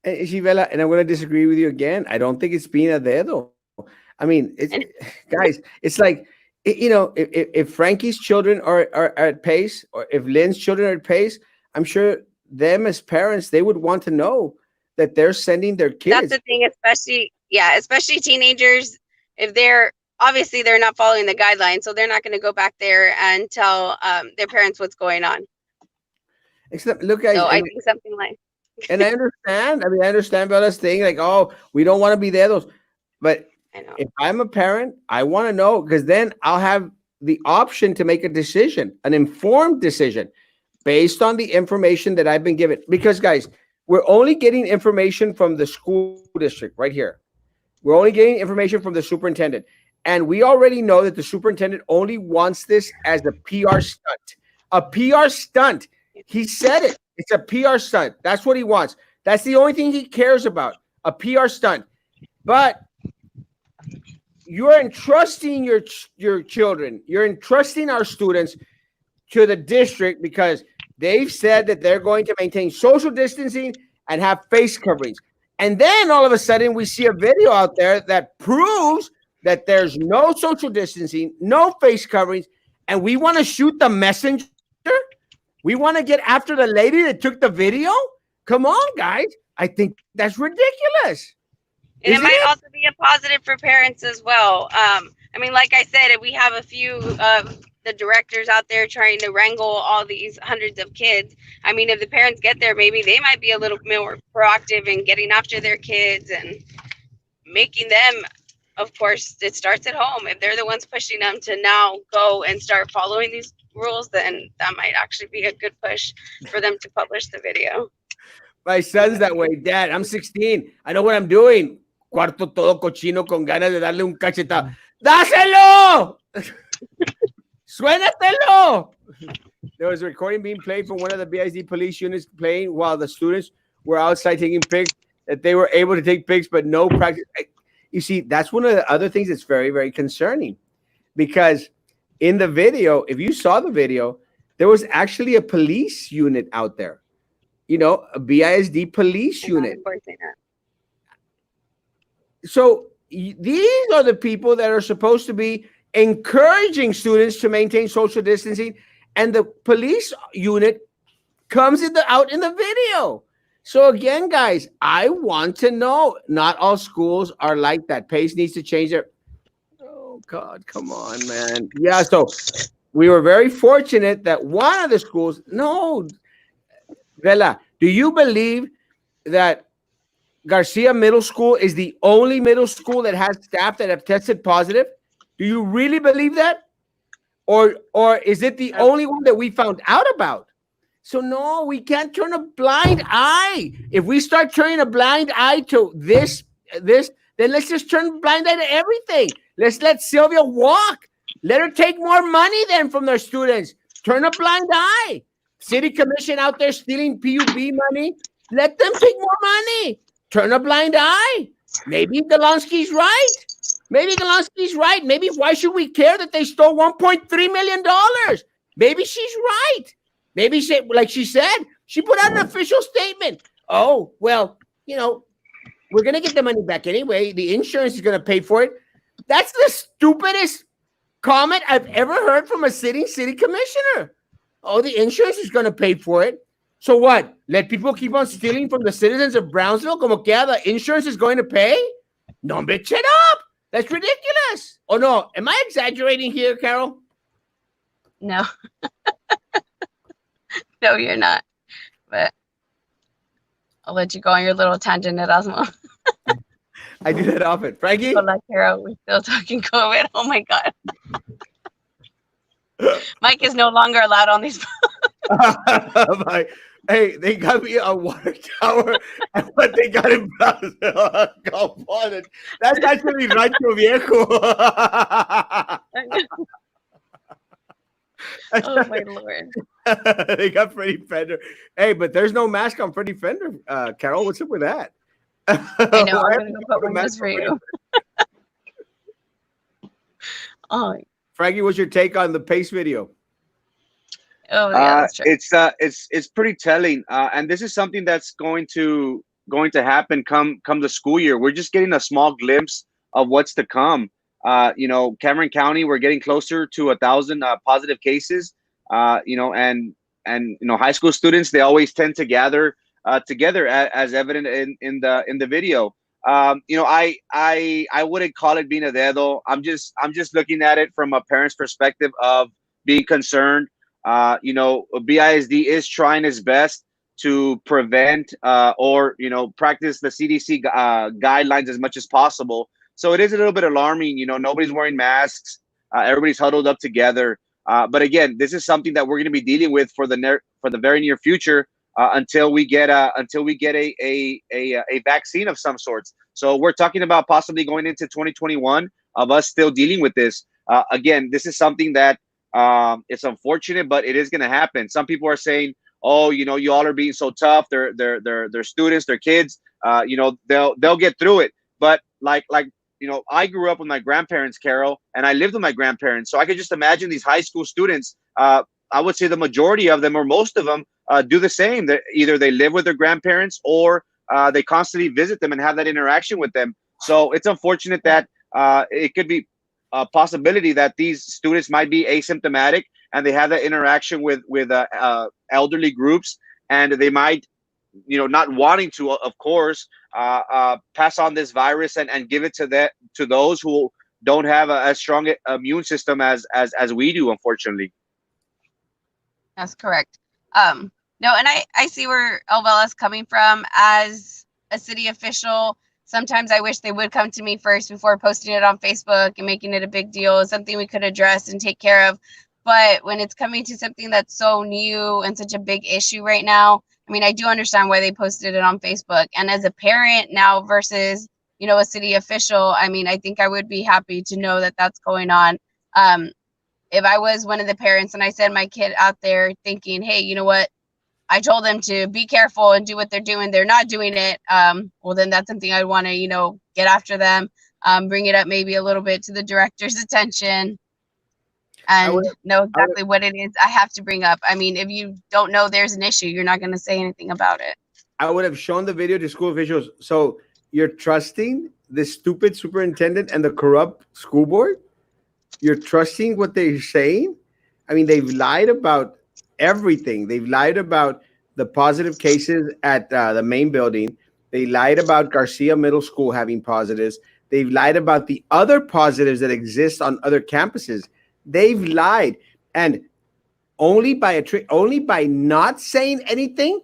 Shivela, and I'm going to disagree with you again. I don't think it's being a dedo. I mean, guys, it's like, if Frankie's children are at pace, or if Lynn's children are at pace, I'm sure them as parents, they would want to know that they're sending their kids. That's the thing, especially teenagers. If they're not following the guidelines, so they're not going to go back there and tell their parents what's going on. Except, look, guys, I think something like. And I understand. I mean, I understand about us saying like, oh, we don't want to be dedos, but if I'm a parent, I want to know, because then I'll have the option to make a decision, an informed decision based on the information that I've been given. Because, guys, we're only getting information from the school district right here. We're only getting information from the superintendent. And we already know that the superintendent only wants this as a PR stunt. A PR stunt. He said it. It's a PR stunt. That's what he wants. That's the only thing he cares about, a PR stunt. But you're entrusting your children, you're entrusting our students to the district, because they've said that they're going to maintain social distancing and have face coverings. And then all of a sudden we see a video out there that proves that there's no social distancing, no face coverings, and we want to shoot the messenger? We want to get after the lady that took the video? Come on, guys. I think that's ridiculous. And it might also be a positive for parents as well. I mean, like I said, if we have a few of the directors out there trying to wrangle all these hundreds of kids, I mean, if the parents get there, maybe they might be a little more proactive in getting after their kids and making them, of course, it starts at home. If they're the ones pushing them to now go and start following these rules, then that might actually be a good push for them to publish the video. My son's that way. Dad, I'm 16. I know what I'm doing. Cuarto todo cochino con ganas de darle un cachetado. ¡Dáselo! Suénatelo. There was a recording being played from one of the BISD police units playing while the students were outside taking pics. That they were able to take pics, but no practice. You see, that's one of the other things that's very, very concerning, because in the video, if you saw the video, there was actually a police unit out there. You know, a BISD police unit. So these are the people that are supposed to be encouraging students to maintain social distancing, and the police unit comes out in the video. So again, guys, I want to know. Not all schools are like that. Pace needs to change their. Oh God, come on, man. Yeah. So we were very fortunate that one of the schools. No, Vela, do you believe that Garcia Middle School is the only middle school that has staff that have tested positive? Do you really believe that? Or is it the only one that we found out about? So no, we can't turn a blind eye. If we start turning a blind eye to this, then let's just turn a blind eye to everything. Let's let Sylvia walk. Let her take more money then from their students. Turn a blind eye. City Commission out there stealing PUB money. Let them take more money. Turn a blind eye. Maybe Delonsky's right. Maybe Delonsky's right. Maybe why should we care that they stole $1.3 million? Maybe she's right. Maybe she, like she said, she put out an official statement. Oh, well, you know, we're going to get the money back anyway. The insurance is going to pay for it. That's the stupidest comment I've ever heard from a sitting city commissioner. Oh, the insurance is going to pay for it. So what? Let people keep on stealing from the citizens of Brownsville? Como que the insurance is going to pay? No, bitch, shut up. That's ridiculous. Oh, no. Am I exaggerating here, Carol? No. No, you're not. But I'll let you go on your little tangent, Erasmo. I do that often. Frankie? Hola, Carol. We're still talking COVID. Oh, my God. Mike is no longer allowed on these. Hey, they got me a water tower, and what they got in Brazil. Come on. That's actually Rancho Viejo. Oh, my Lord. They got Freddie Fender. Hey, but there's no mask on Freddie Fender. Carol, what's up with that? I know. I'm going to go put one just for you. Oh, Frankie, what's your take on the Pace video? Oh yeah, that's true. It's pretty telling, and this is something that's going to happen come the school year. We're just getting a small glimpse of what's to come. You know, Cameron County, we're getting closer to 1,000 positive cases. You know, and you know, high school students, they always tend to gather together, as evident in the video. You know, I wouldn't call it being a dedo. I'm just looking at it from a parent's perspective of being concerned. You know, BISD is trying its best to prevent or, you know, practice the CDC guidelines as much as possible. So it is a little bit alarming. You know, nobody's wearing masks. Everybody's huddled up together. But again, this is something that we're going to be dealing with for the very near future until we get a vaccine of some sorts. So we're talking about possibly going into 2021 of us still dealing with this. Again, this is something that it's unfortunate, but it is going to happen. Some people are saying, "Oh, you know, you all are being so tough. They're students, they're kids. You know, they'll get through it." But like you know, I grew up with my grandparents, Carol, and I lived with my grandparents, so I could just imagine these high school students. I would say the majority of them, or most of them, do the same. That either they live with their grandparents or they constantly visit them and have that interaction with them. So it's unfortunate that it could be a possibility that these students might be asymptomatic and they have that interaction with elderly groups, and they might, you know, not wanting to, of course, pass on this virus and give it to those who don't have a strong immune system as we do, unfortunately. That's correct. No, and I see where Elvella's coming from. As a city official, sometimes I wish they would come to me first before posting it on Facebook and making it a big deal, something we could address and take care of. But when it's coming to something that's so new and such a big issue right now, I mean, I do understand why they posted it on Facebook. And as a parent now versus, a city official, I mean, I think I would be happy to know that that's going on. if I was one of the parents and I send my kid out there thinking, hey, you know what? I told them to be careful and do what they're doing. They're not doing it. Well, then that's something I'd want to, get after them, bring it up maybe a little bit to the director's attention and know exactly what it is I have to bring up. I mean, if you don't know there's an issue, you're not going to say anything about it. I would have shown the video to school officials. So you're trusting the stupid superintendent and the corrupt school board? You're trusting what they're saying? I mean, they've lied about everything. They've lied about the positive cases at the main building. They lied about Garcia Middle School having positives. They've lied about the other positives that exist on other campuses. They've lied. And only by a trick, only by not saying anything,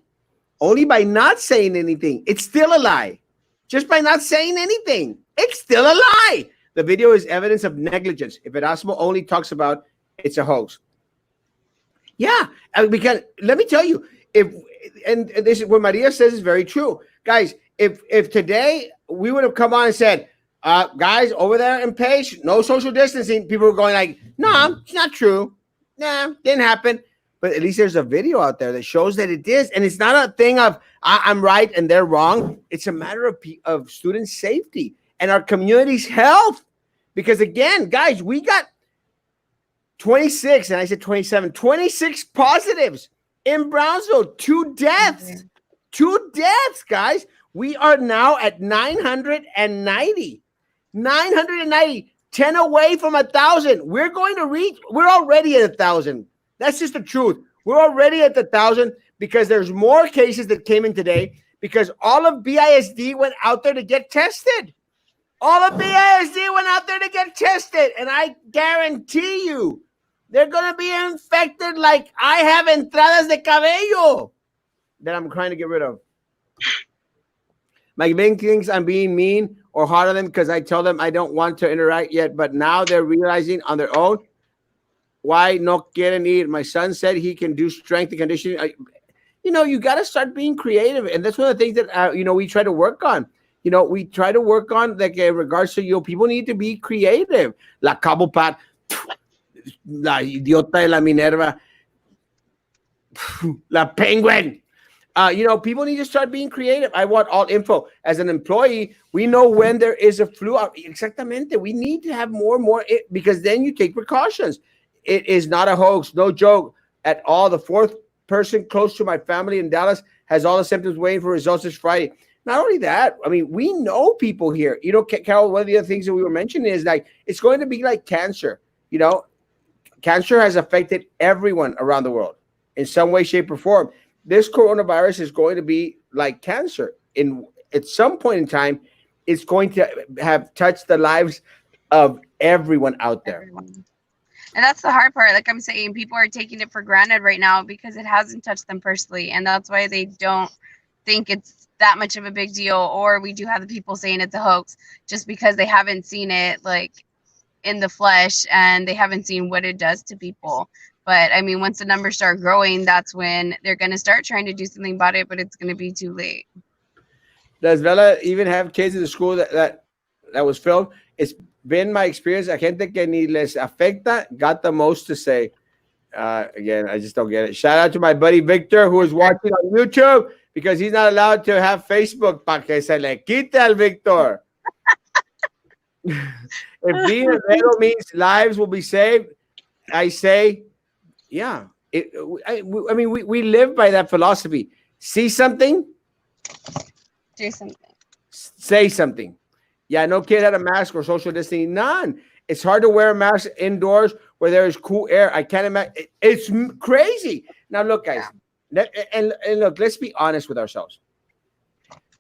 it's still a lie. Just by not saying anything, it's still a lie. The video is evidence of negligence. If Erasmo only talks about it's a hoax. Yeah, because let me tell you, and this is what Maria says is very true. Guys, if today we would have come on and said, guys, over there in Page, no social distancing, people were going like, no, it's not true. Nah, didn't happen. But at least there's a video out there that shows that it is. And it's not a thing of I'm right and they're wrong. It's a matter of student safety and our community's health. Because again, guys, we got 26, and I said 27, 26 positives in Brownsville, 2 deaths. Mm-hmm. 2 deaths, guys. We are now at 990. 990, 10 away from 1,000. We're already at 1,000. That's just the truth. We're already at 1,000 because there's more cases that came in today because all of BISD went out there to get tested. All of BISD went out there to get tested. And I guarantee you, they're going to be infected like I have entradas de cabello that I'm trying to get rid of. My main thinks I'm being mean or hard on them because I tell them I don't want to interact yet. But now they're realizing on their own, why no quieren ir? My son said he can do strength and conditioning. You got to start being creative. And that's one of the things that, we try to work on. We try to work on, like, in regards to, people need to be creative. La Cabo Pat, la idiota de la Minerva, la Penguin. People need to start being creative. I want all info. As an employee, we know when there is a flu out. Exactamente. We need to have more and more because then you take precautions. It is not a hoax, no joke at all. The 4th person close to my family in Dallas has all the symptoms waiting for results this Friday. Not only that, I mean, we know people here. Carol, one of the other things that we were mentioning is like, it's going to be like cancer. Cancer has affected everyone around the world in some way, shape, or form. This coronavirus is going to be like cancer. At some point in time, it's going to have touched the lives of everyone out there. Everyone. And that's the hard part. Like I'm saying, people are taking it for granted right now because it hasn't touched them personally. And that's why they don't think it's that much of a big deal. Or we do have the people saying it's a hoax just because they haven't seen it like in the flesh and they haven't seen what it does to people. But I mean, once the numbers start growing, that's when they're going to start trying to do something about it, but it's going to be too late. Does Vela even have kids in the school that was filmed? It's been my experience. La gente que ni les afecta got the most to say. Again, I just don't get it. Shout out to my buddy Victor, who is watching on YouTube because he's not allowed to have Facebook. Pa que se le quite al Victor. If being a Velo means lives will be saved, I say, yeah. I mean, we live by that philosophy. See something? Do something. Say something. Yeah, no kid had a mask or social distancing. None. It's hard to wear a mask indoors where there is cool air. I can't imagine. It's crazy. Now, look, guys. Yeah. And look, let's be honest with ourselves.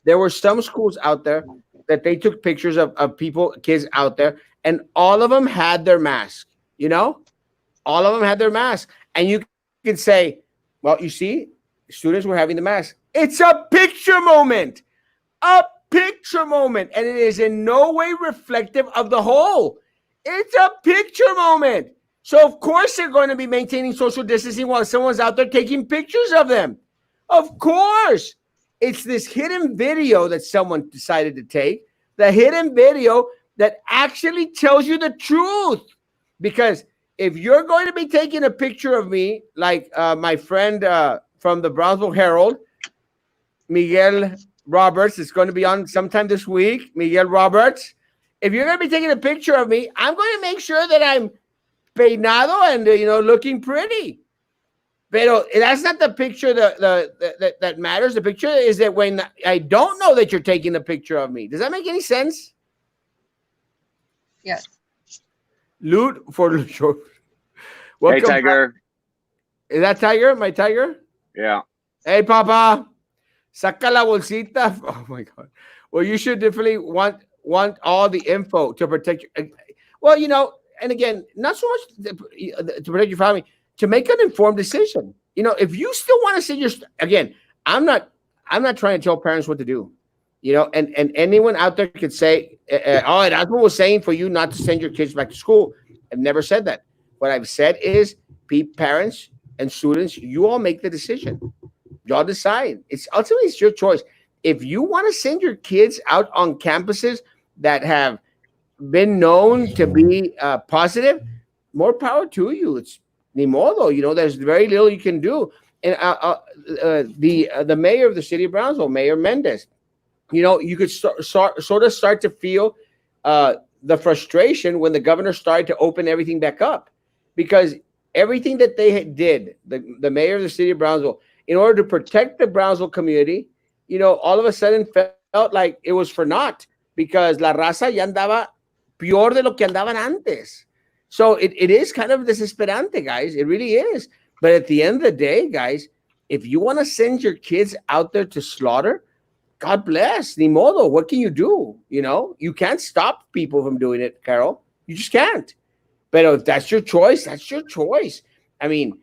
There were some schools out there that they took pictures of people, kids out there, and all of them had their mask. All of them had their mask. And you can say, well, you see, students were having the mask. It's a picture moment. A picture moment, and it is in no way reflective of the whole. It's a picture moment. So of course they're going to be maintaining social distancing while someone's out there taking pictures of them. Of course. It's this hidden video that someone decided to take, the hidden video that actually tells you the truth. Because if you're going to be taking a picture of me, like my friend from the Brownsville Herald, Miguel Roberts, is going to be on sometime this week. Miguel Roberts, if you're going to be taking a picture of me, I'm going to make sure that I'm peinado and looking pretty. Pero that's not the picture that matters. The picture is that when I don't know that you're taking a picture of me. Does that make any sense? Yes. Loot for Lucho. Hey, Welcome Tiger. back. Is that Tiger? My Tiger? Yeah. Hey, Papa. Saca la bolsita. Oh my God. Well, you should definitely want all the info to protect you. Well, and again, not so much to protect your family, to make an informed decision. If you still want to send again, I'm not trying to tell parents what to do. And anyone out there could say, oh, Erasmo was saying for you not to send your kids back to school. I've never said that. What I've said is, parents and students, you all make the decision. Y'all decide. It's your choice. If you want to send your kids out on campuses that have been known to be positive, more power to you. It's ni modo. There's very little you can do. And the mayor of the city of Brownsville, Mayor Mendez, you could sort of start to feel the frustration when the governor started to open everything back up, because everything that they did, the mayor of the city of Brownsville, in order to protect the Brownsville community, all of a sudden felt like it was for naught, because la raza ya andaba peor de lo que andaban antes. So it is kind of desesperante, guys. It really is. But at the end of the day, guys, if you want to send your kids out there to slaughter, God bless. Ni modo. What can you do? You can't stop people from doing it, Carol. You just can't. But if that's your choice, that's your choice. I mean,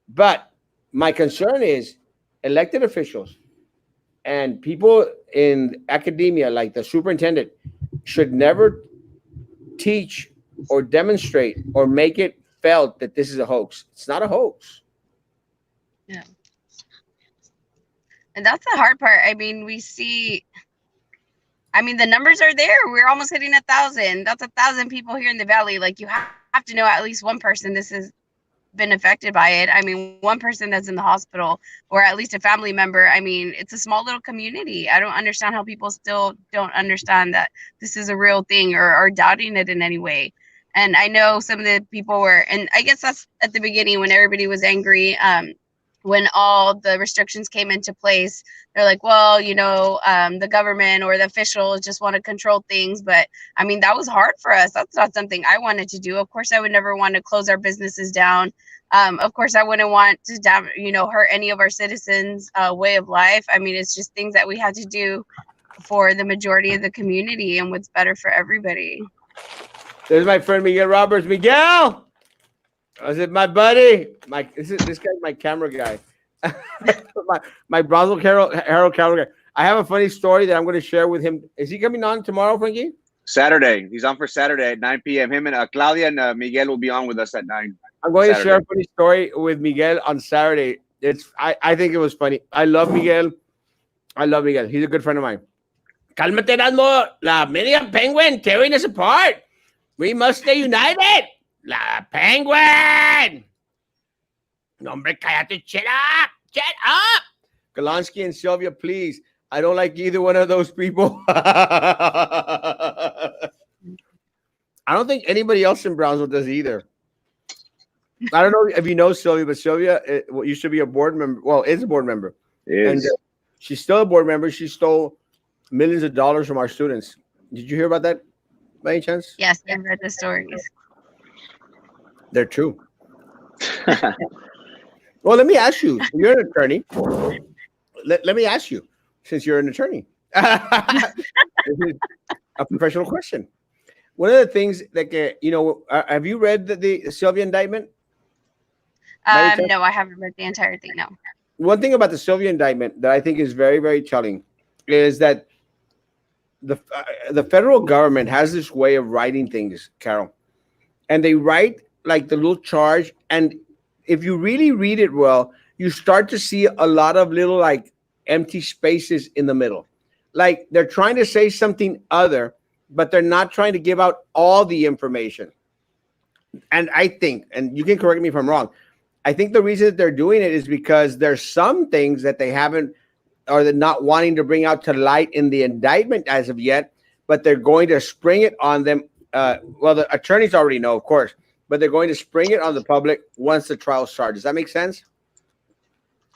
but my concern is elected officials and people in academia, like the superintendent, should never teach or demonstrate or make it felt that this is a hoax. It's not a hoax. Yeah. And that's the hard part. I mean, the numbers are there. We're almost hitting 1,000. That's 1,000 people here in the Valley. Like, you have to know at least one person this has been affected by it. I mean, one person that's in the hospital, or at least a family member. I mean, it's a small little community. I don't understand how people still don't understand that this is a real thing, or are doubting it in any way. And I know some of the people were, and I guess that's at the beginning when everybody was angry. When all the restrictions came into place, they're like, well, the government or the officials just want to control things. But I mean, that was hard for us. That's not something I wanted to do. Of course, I would never want to close our businesses down. Of course, I wouldn't want to, hurt any of our citizens' way of life. I mean, it's just things that we had to do for the majority of the community and what's better for everybody. There's my friend Miguel Roberts. Miguel! Is it my buddy? This guy's my camera guy. my Brownsville Herald camera guy. I have a funny story that I'm going to share with him. Is he coming on tomorrow, Frankie? Saturday. He's on for Saturday at 9 p.m. Him and Claudia and Miguel will be on with us at 9. I'm going to share a funny story with Miguel on Saturday. I think it was funny. I love Miguel. He's a good friend of mine. Cálmate, Erasmo. La media penguin tearing us apart. We must stay united. La penguin. Hombre, cállate. Shut up. Shut up. Galansky and Sylvia, please. I don't like either one of those people. I don't think anybody else in Brownsville does either. I don't know if you know Sylvia, but Sylvia used to be a board member. Well, is a board member. And she's still a board member. She stole millions of dollars from our students. Did you hear about that by any chance? Yes, I read the stories. They're true. Well, let me ask you. You're an attorney. Let me ask you, since you're an attorney. This is a professional question. One of the things that, have you read the Sylvia indictment? No, I haven't read the entire thing, no. One thing about the Sylvia indictment that I think is very, very telling is that the federal government has this way of writing things, Carol. And they write like the little charge. And if you really read it well, you start to see a lot of little like empty spaces in the middle. Like they're trying to say something other, but they're not trying to give out all the information. And I think, and you can correct me if I'm wrong, I think the reason that they're doing it is because there's some things that they haven't, or they're not wanting to bring out to light in the indictment as of yet, but they're going to spring it on them. Well, the attorneys already know, of course, but they're going to spring it on the public once the trial starts. Does that make sense?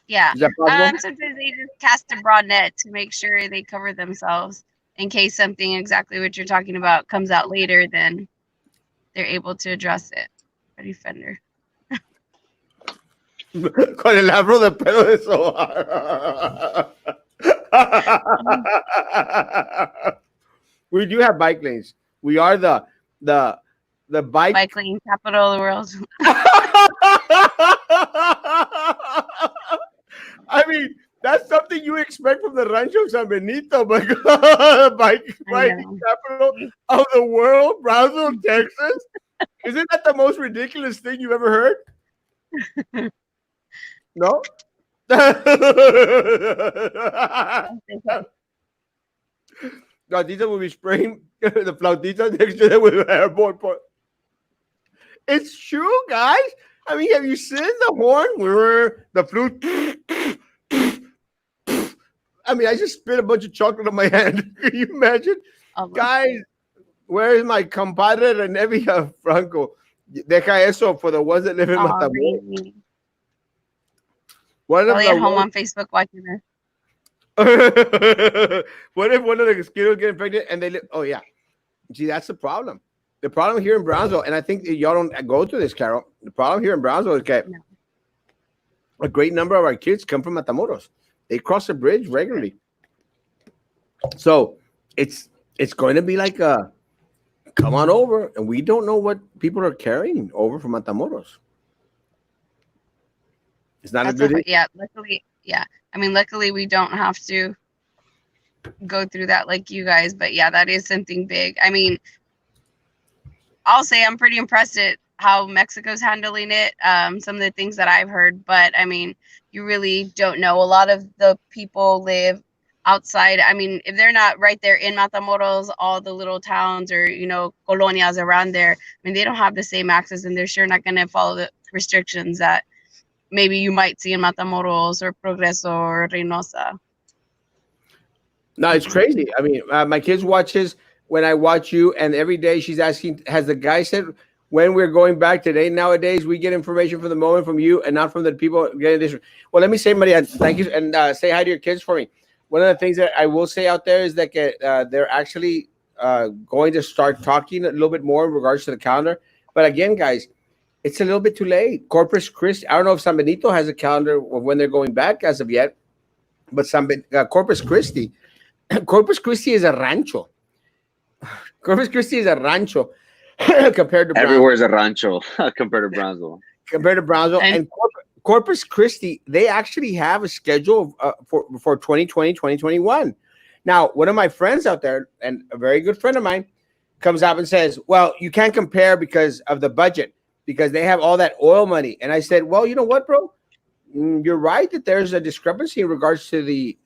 Yeah. Is that possible? Sometimes they just cast a broad net to make sure they cover themselves in case something exactly what you're talking about comes out later, then they're able to address it. A defender. Con el afro de pelo de Sohar. We do have bike lanes. We are the bike lane capital of the world. I mean, that's something you expect from the Rancho San Benito, but bike capital of the world, Brownsville, Texas. Isn't that the most ridiculous thing you've ever heard? No? Flautita will be spraying the flautita next to them with an airborne point. It's true, guys. I mean, have you seen the horn? The flute. I mean, I just spit a bunch of chocolate on my hand. Can you imagine? Guys, where is my compadre Renevia Franco? Deja eso for the ones that live in Matamoros. What if at home on Facebook watching this? What if one of the mosquitoes get infected and they live? Oh, yeah. See, that's the problem. The problem here in Brownsville, and I think y'all don't go through this, Carol. The problem here in Brownsville is that a great number of our kids come from Matamoros. They cross the bridge regularly. So it's going to be like a come on over, and we don't know what people are carrying over from Matamoros. It's not a good. Luckily, I mean, luckily we don't have to go through that like you guys, but yeah, that is something big. I mean, I'll say I'm pretty impressed at how Mexico's handling it. Some of the things that I've heard, but I mean, you really don't know. A lot of the people live outside. I mean, if they're not right there in Matamoros, all the little towns or, colonias around there, I mean, they don't have the same access, and they're sure not going to follow the restrictions that maybe you might see in Matamoros or Progreso or Reynosa. No, it's crazy. I mean, my kids watches when I watch you, and every day she's asking, has the guy said when we're going back today? Nowadays, we get information for the moment from you and not from the people getting this. Well, let me say, Maria, thank you, and say hi to your kids for me. One of the things that I will say out there is that they're actually going to start talking a little bit more in regards to the calendar. But again, guys, it's a little bit too late. Corpus Christi, I don't know if San Benito has a calendar of when they're going back as of yet, but Corpus Christi is a rancho. Corpus Christi is a rancho compared to everywhere is a rancho compared to Brownsville. And Corpus Christi, they actually have a schedule for 2020, 2021. Now, one of my friends out there, and a very good friend of mine, comes up and says, well, you can't compare because of the budget, because they have all that oil money. And I said, well, you know what, bro? You're right that there's a discrepancy in regards to the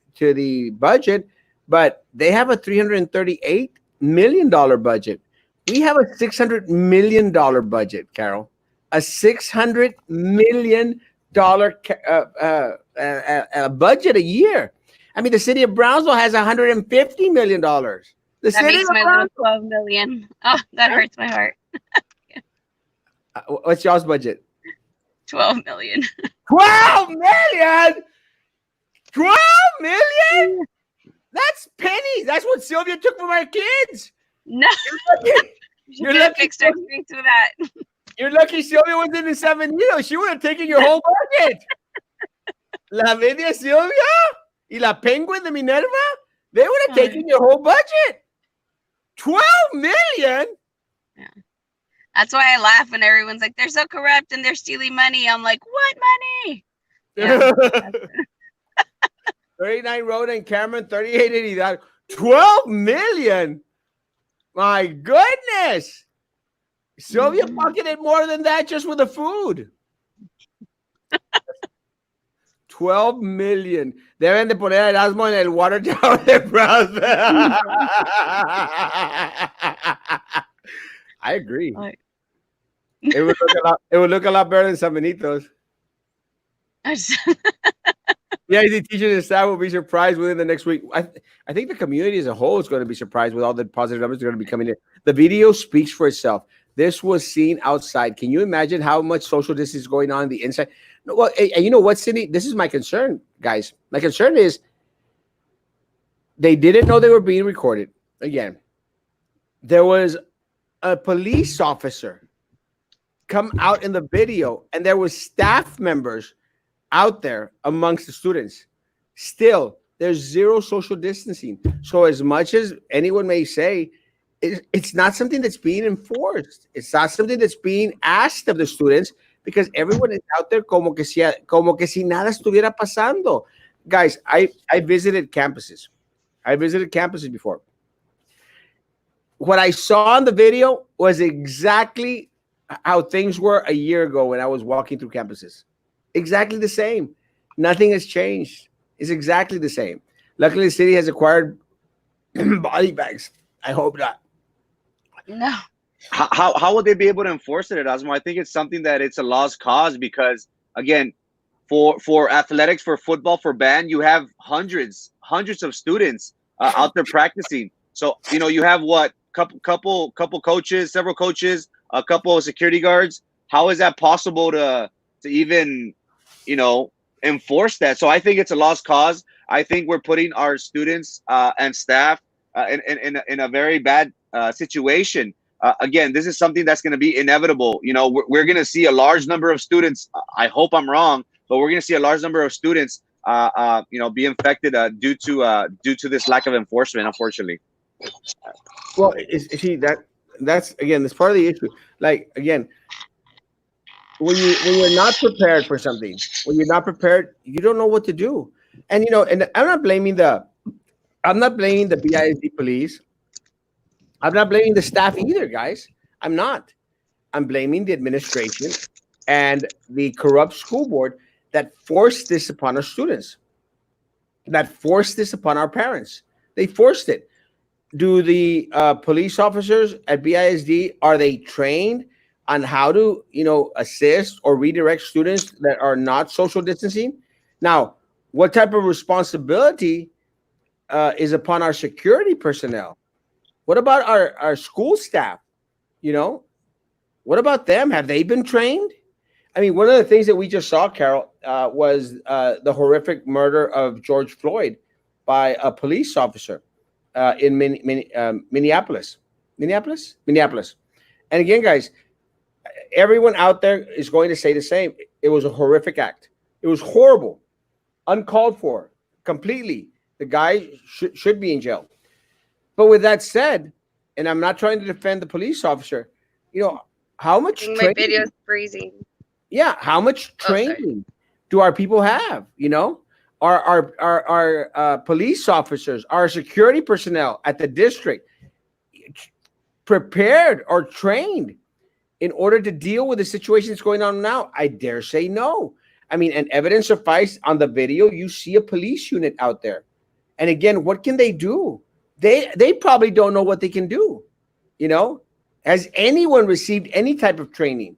budget, but they have a $338 million budget. We have a $600 million budget, Carol. A $600 million budget a year. I mean, the city of Brownsville has $150 million. That makes my little $12 million. Oh, that hurts my heart. What's y'all's budget? $12 million. 12 million? 12 million? That's pennies. That's what Sylvia took from our kids. No. You're lucky fixed her streets with that. You're lucky Sylvia was in the 7 years. She would have taken your whole budget. La Media Sylvia y la Penguin de Minerva, they would have taken your whole budget. 12 million? Yeah. That's why I laugh when everyone's like, they're so corrupt and they're stealing money. I'm like, what money? Yeah. 39 Road and Cameron, 3880. 12 million. My goodness. Sylvia pocketed more than that just with the food. 12 million. Deben de poner a Erasmo en el water tower de Brownsville. I agree. It would look a lot. It would look a lot better than San Benito's. Yeah, the teachers and staff will be surprised within the next week. I think the community as a whole is going to be surprised with all the positive numbers that are going to be coming in. The video speaks for itself. This was seen outside. Can you imagine how much social distance is going on the inside? No, well, and you know what, Cindy? This is my concern, guys. My concern is they didn't know they were being recorded. Again, there was a police officer come out in the video, and there was staff members out there amongst the students. Still, there's zero social distancing. So as much as anyone may say, it's not something that's being enforced. It's not something that's being asked of the students because everyone is out there como que si nada estuviera pasando. Guys, I visited campuses. I visited campuses before. What I saw in the video was exactly how things were a year ago when I was walking through campuses. Exactly the same. Nothing has changed. It's exactly the same. Luckily, the city has acquired body bags. I hope not. No. How would they be able to enforce it, Erasmo? I think it's something that it's a lost cause because, again, for athletics, for football, for band, you have hundreds of students out there practicing. So you have what couple coaches, several coaches, a couple of security guards. How is that possible to even enforce that? So I think it's a lost cause. I think we're putting our students and staff in a very bad situation. Again, this is something that's going to be inevitable. We're going to see a large number of students. I hope I'm wrong, but we're going to see a large number of students, be infected due to this lack of enforcement, unfortunately. Well, see that's again, that's part of the issue. Like again, when you're not prepared for something, when you're not prepared, you don't know what to do. And and I'm not blaming the BISD police. I'm not blaming the staff either, guys. I'm not. I'm blaming the administration and the corrupt school board that forced this upon our students, that forced this upon our parents. They forced it. Do the police officers at BISD, are they trained on how to, assist or redirect students that are not social distancing? Now, what type of responsibility is upon our security personnel? What about our school staff? What about them? Have they been trained? I mean, one of the things that we just saw, Carol, was the horrific murder of George Floyd by a police officer in Minneapolis. Minneapolis. And again, guys, everyone out there is going to say the same. It was a horrific act. It was horrible, uncalled for, completely. The guy should be in jail. But with that said, and I'm not trying to defend the police officer, how much training? My video's freezing. Yeah, how much training do our people have? Our police officers, our security personnel at the district prepared or trained in order to deal with the situation that's going on now? I dare say no. I mean, and evidence suffice on the video, you see a police unit out there. And again, what can they do? They probably don't know what they can do. Has anyone received any type of training?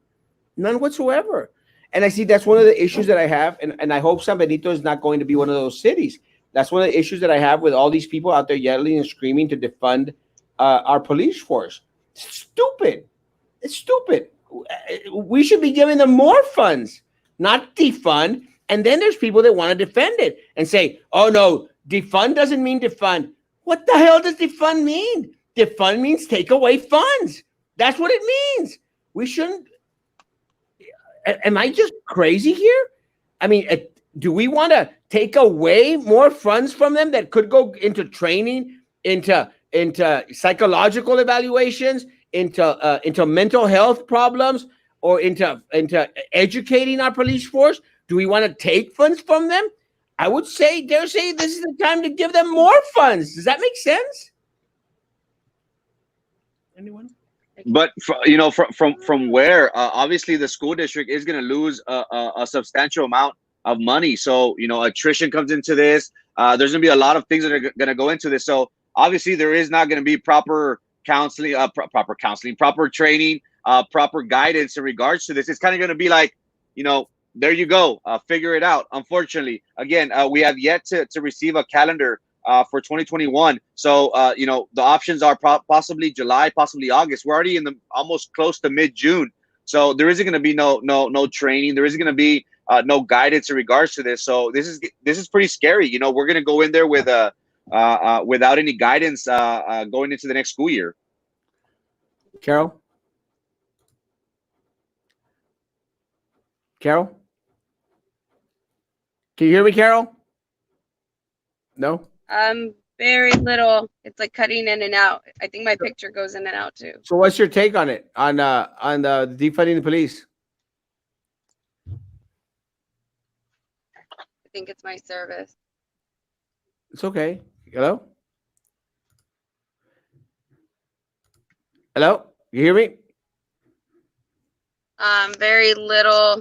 None whatsoever. And I see that's one of the issues that I have. And I hope San Benito is not going to be one of those cities. That's one of the issues that I have with all these people out there yelling and screaming to defund our police force. Stupid. It's stupid. We should be giving them more funds, not defund. And then there's people that want to defend it and say, oh, no, defund doesn't mean defund. What the hell does defund mean? Defund means take away funds. That's what it means. We shouldn't. Am I just crazy here? I mean, do we want to take away more funds from them that could go into training, into psychological evaluations, into mental health problems, or into educating our police force? Do we want to take funds from them? I would dare say this is the time to give them more funds. Does that make sense? Anyone? But from where obviously the school district is going to lose a substantial amount of money. So attrition comes into this. There's going to be a lot of things that are going to go into this. So obviously there is not going to be proper counseling, proper training. proper guidance in regards to this. It's kind of going to be like, there you go, figure it out. Unfortunately, again, we have yet to receive a calendar for 2021. So, the options are possibly July, possibly August. We're already in the almost close to mid-June. So there isn't going to be no training. There isn't going to be no guidance in regards to this. So this is pretty scary. We're going to go in there with without any guidance going into the next school year. Carol? Carol? Can you hear me, Carol? No? Very little. It's like cutting in and out. I think my picture goes in and out too. So what's your take on it, on the defunding the police? I think it's my service. It's okay. Hello? Hello? You hear me? Very little.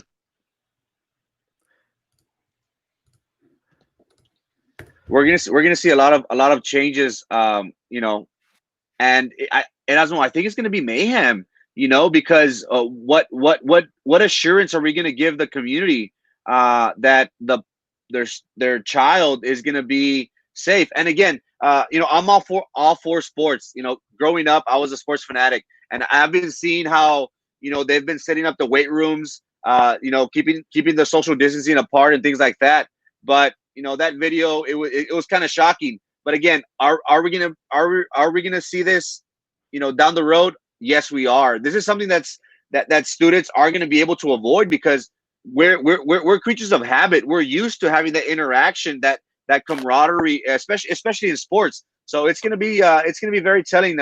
We're gonna see a lot of changes, and Erasmo, I think it's gonna be mayhem, because what assurance are we gonna give the community that their child is gonna be safe? And again, I'm all for sports. Growing up, I was a sports fanatic, and I've been seeing how they've been setting up the weight rooms, keeping the social distancing apart and things like that. But that video, it was kind of shocking. But again, are we gonna see this, down the road? Yes, we are. This is something that students are gonna be able to avoid, because we're creatures of habit. We're used to having that interaction, that camaraderie, especially in sports. So it's gonna be very telling,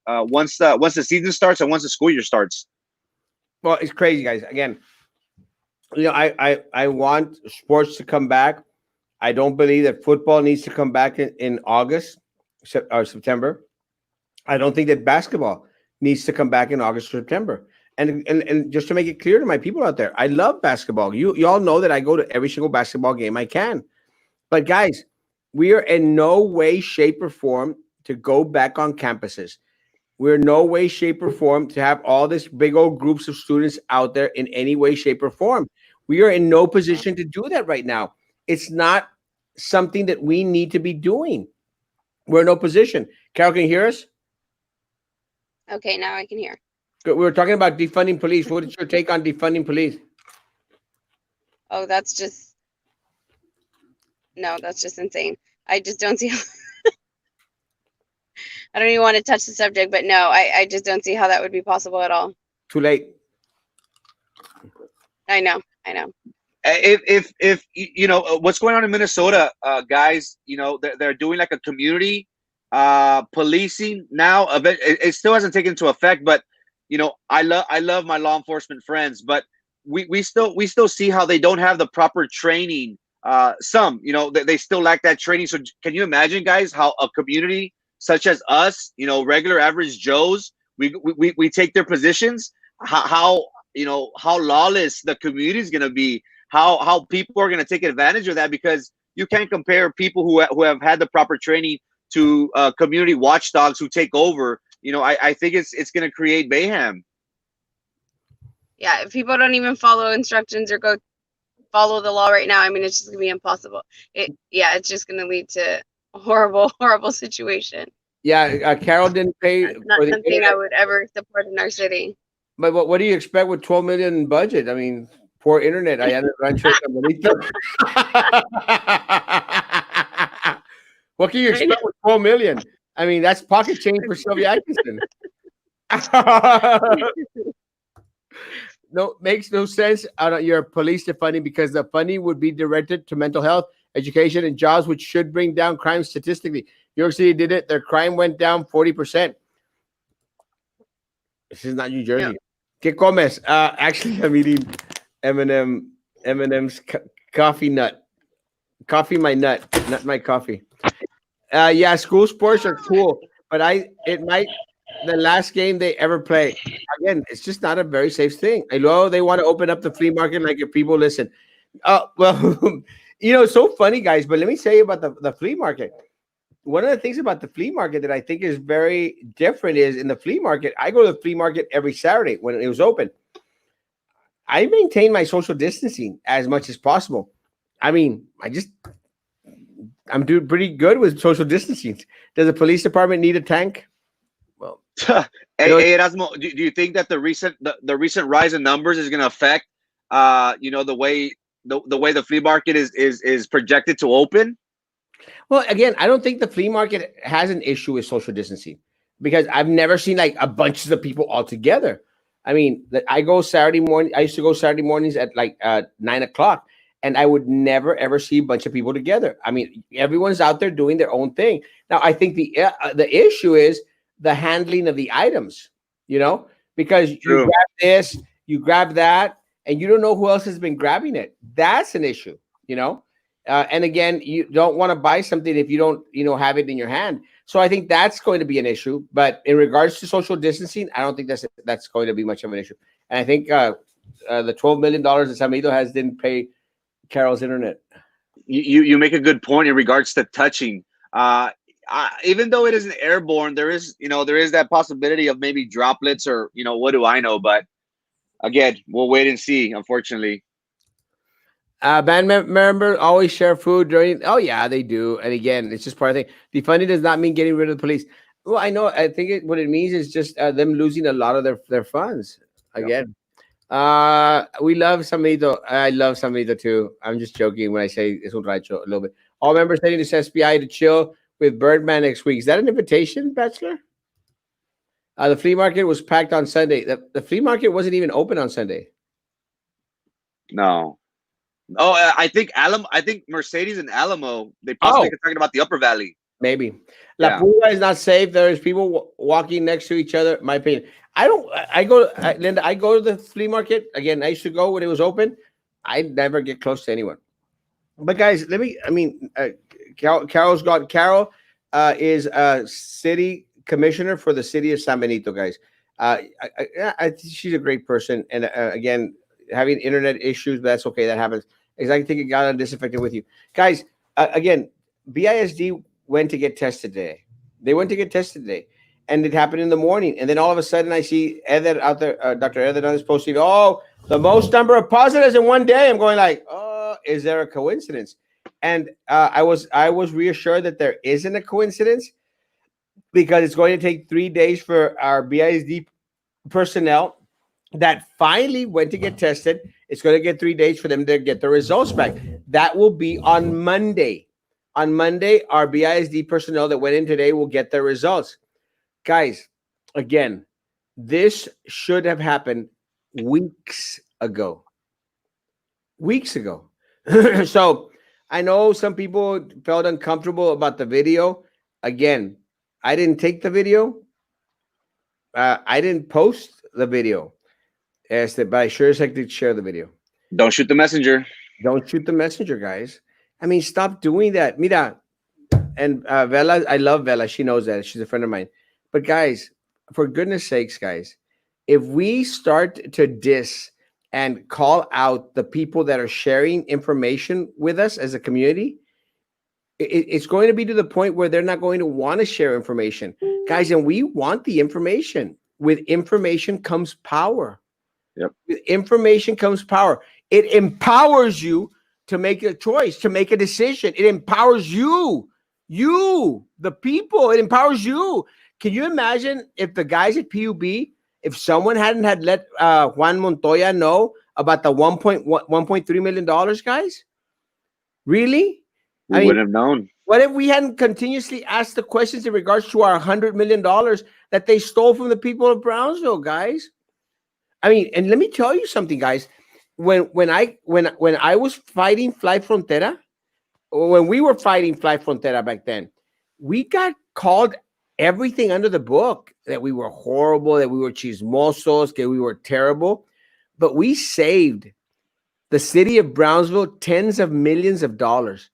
once the season starts and once the school year starts. Well, it's crazy, guys. Again, I want sports to come back. I don't believe that football needs to come back in August or September. I don't think that basketball needs to come back in August or September. And just to make it clear to my people out there, I love basketball. You all know that I go to every single basketball game I can. But guys, we are in no way, shape, or form to go back on campuses. We're in no way, shape, or form to have all this big old groups of students out there in any way, shape, or form. We are in no position to do that right now. It's not something that we need to be doing. We're in no position. Carol, can you hear us? Okay, now I can hear. Good. We were talking about defunding police. What is your take on defunding police? Oh, that's just insane. I just don't see how I don't even want to touch the subject, but no, I just don't see how that would be possible at all. Too late. I know. If what's going on in Minnesota, guys, they're doing like a community policing now. It still hasn't taken into effect, but I love my law enforcement friends, but we still see how they don't have the proper training. Some they still lack that training. So can you imagine, guys, how a community such as us, regular average Joes, we take their positions, how lawless the community is going to be, how people are going to take advantage of that, because you can't compare people who have had the proper training to community watchdogs who take over. I think it's going to create mayhem. Yeah, if people don't even follow instructions or go follow the law right now, I mean, it's just gonna be impossible. It's just gonna lead to a horrible situation. Yeah, Carol didn't pay. It's not something I would ever support in our city. But what do you expect with 12 million in budget? I mean, poor internet. I had What can you expect with 12 million? I mean, that's pocket change for Sylvia Atkinson. No, makes no sense out of your police defunding, because the funding would be directed to mental health, education, and jobs, which should bring down crime statistically. New York City did it. Their crime went down 40%. This is not New Jersey. ¿Qué comes? Actually, I'm eating M&M's coffee nut. Coffee my nut, not my coffee. Yeah, school sports are cool, but the last game they ever play. Again, it's just not a very safe thing. I know they want to open up the flea market, like if people listen. Well, it's so funny, guys, but let me tell you about the flea market. one of the things about the flea market that I think is very different is in the flea market. I go to the flea market every Saturday when it was open. I maintain my social distancing as much as possible. I mean, I'm doing pretty good with social distancing. Does the police department need a tank? Well, Hey, you know, hey Erasmo, do you think that the recent rise in numbers is going to affect the way the way the flea market is projected to open? well, again, I don't think the flea market has an issue with social distancing because I've never seen like a bunch of people all together. I mean, I go Saturday morning. I used to go Saturday mornings at like 9 o'clock, and I would never ever see a bunch of people together. I mean, everyone's out there doing their own thing. Now, I think the issue is the handling of the items. You know, because you True. grab this, you grab that, and you don't know who else has been grabbing it. That's an issue. You know, and again, you don't want to buy something if you don't, have it in your hand. So I think that's going to be an issue. But in regards to social distancing, I don't think that's going to be much of an issue. And I think the $12 million that Samito has didn't pay Carol's internet. You make a good point in regards to touching. Even though it isn't airborne, there is that possibility of maybe droplets or what do I know? But again, we'll wait and see. Unfortunately. Band member always share food during. Oh yeah, they do. And again, it's just part of the thing. Defunding does not mean getting rid of the police. Well, I know. I think what it means is just them losing a lot of their funds. Yep. Again, we love Samito. I love Samito too. I'm just joking when I say es un rancho a little bit. All members heading to SPI to chill with Birdman next week. Is that an invitation, Bachelor? The flea market was packed on Sunday. The flea market wasn't even open on Sunday. No. Oh, I think Mercedes and Alamo. They possibly Oh, are talking about the Upper Valley. maybe. La Yeah. Pulga is not safe. There's people walking next to each other. My opinion. I don't. I go, Linda. I go to the flea market again. I used to go when it was open. I never get close to anyone. But guys, let me. I mean, Carol's got Carol is city commissioner for the city of San Benito. Guys, she's a great person, and again, having internet issues, but that's okay. That happens. Because I think it got disinfected with you guys. Again, BISD went to get tested today. They went to get tested today, and it happened in the morning. And then all of a sudden, I see Eder out there, Dr. Eder on this posting. Oh, the most number of positives in one day. I'm going like, oh, is there a coincidence? And I was reassured that there isn't a coincidence because it's going to take 3 days for our BISD personnel that finally went to get tested. It's going to get 3 days for them to get the results back. That will be on Monday. On Monday, our BISD personnel that went in today will get their results. Guys, again, this should have happened weeks ago. Weeks ago. So I know some people felt uncomfortable about the video. Again, I didn't take the video. I didn't post the video. But I sure as heck did share the video. Don't shoot the messenger. Don't shoot the messenger, guys. I mean, stop doing that. Mira, and Vela, I love Vela. She knows that. She's a friend of mine. But guys, for goodness sakes, guys, if we start to diss and call out the people that are sharing information with us as a community, it's going to be to the point where they're not going to want to share information. Guys, and we want the information. With information comes power. Yep. With information comes power. It empowers you to make a choice, to make a decision. It empowers you, the people. It empowers you. Can you imagine if the guys at PUB, if someone hadn't had let Juan Montoya know about the $1.3 million, guys? Really? We wouldn't have known. What if we hadn't continuously asked the questions in regards to our $100 million that they stole from the people of Brownsville, guys? I mean, and let me tell you something, guys. When I was fighting Fly Frontera, when we were fighting Fly Frontera back then, we got called everything under the book, that we were horrible, that we were chismosos, that we were terrible. But we saved the city of Brownsville tens of millions of dollars.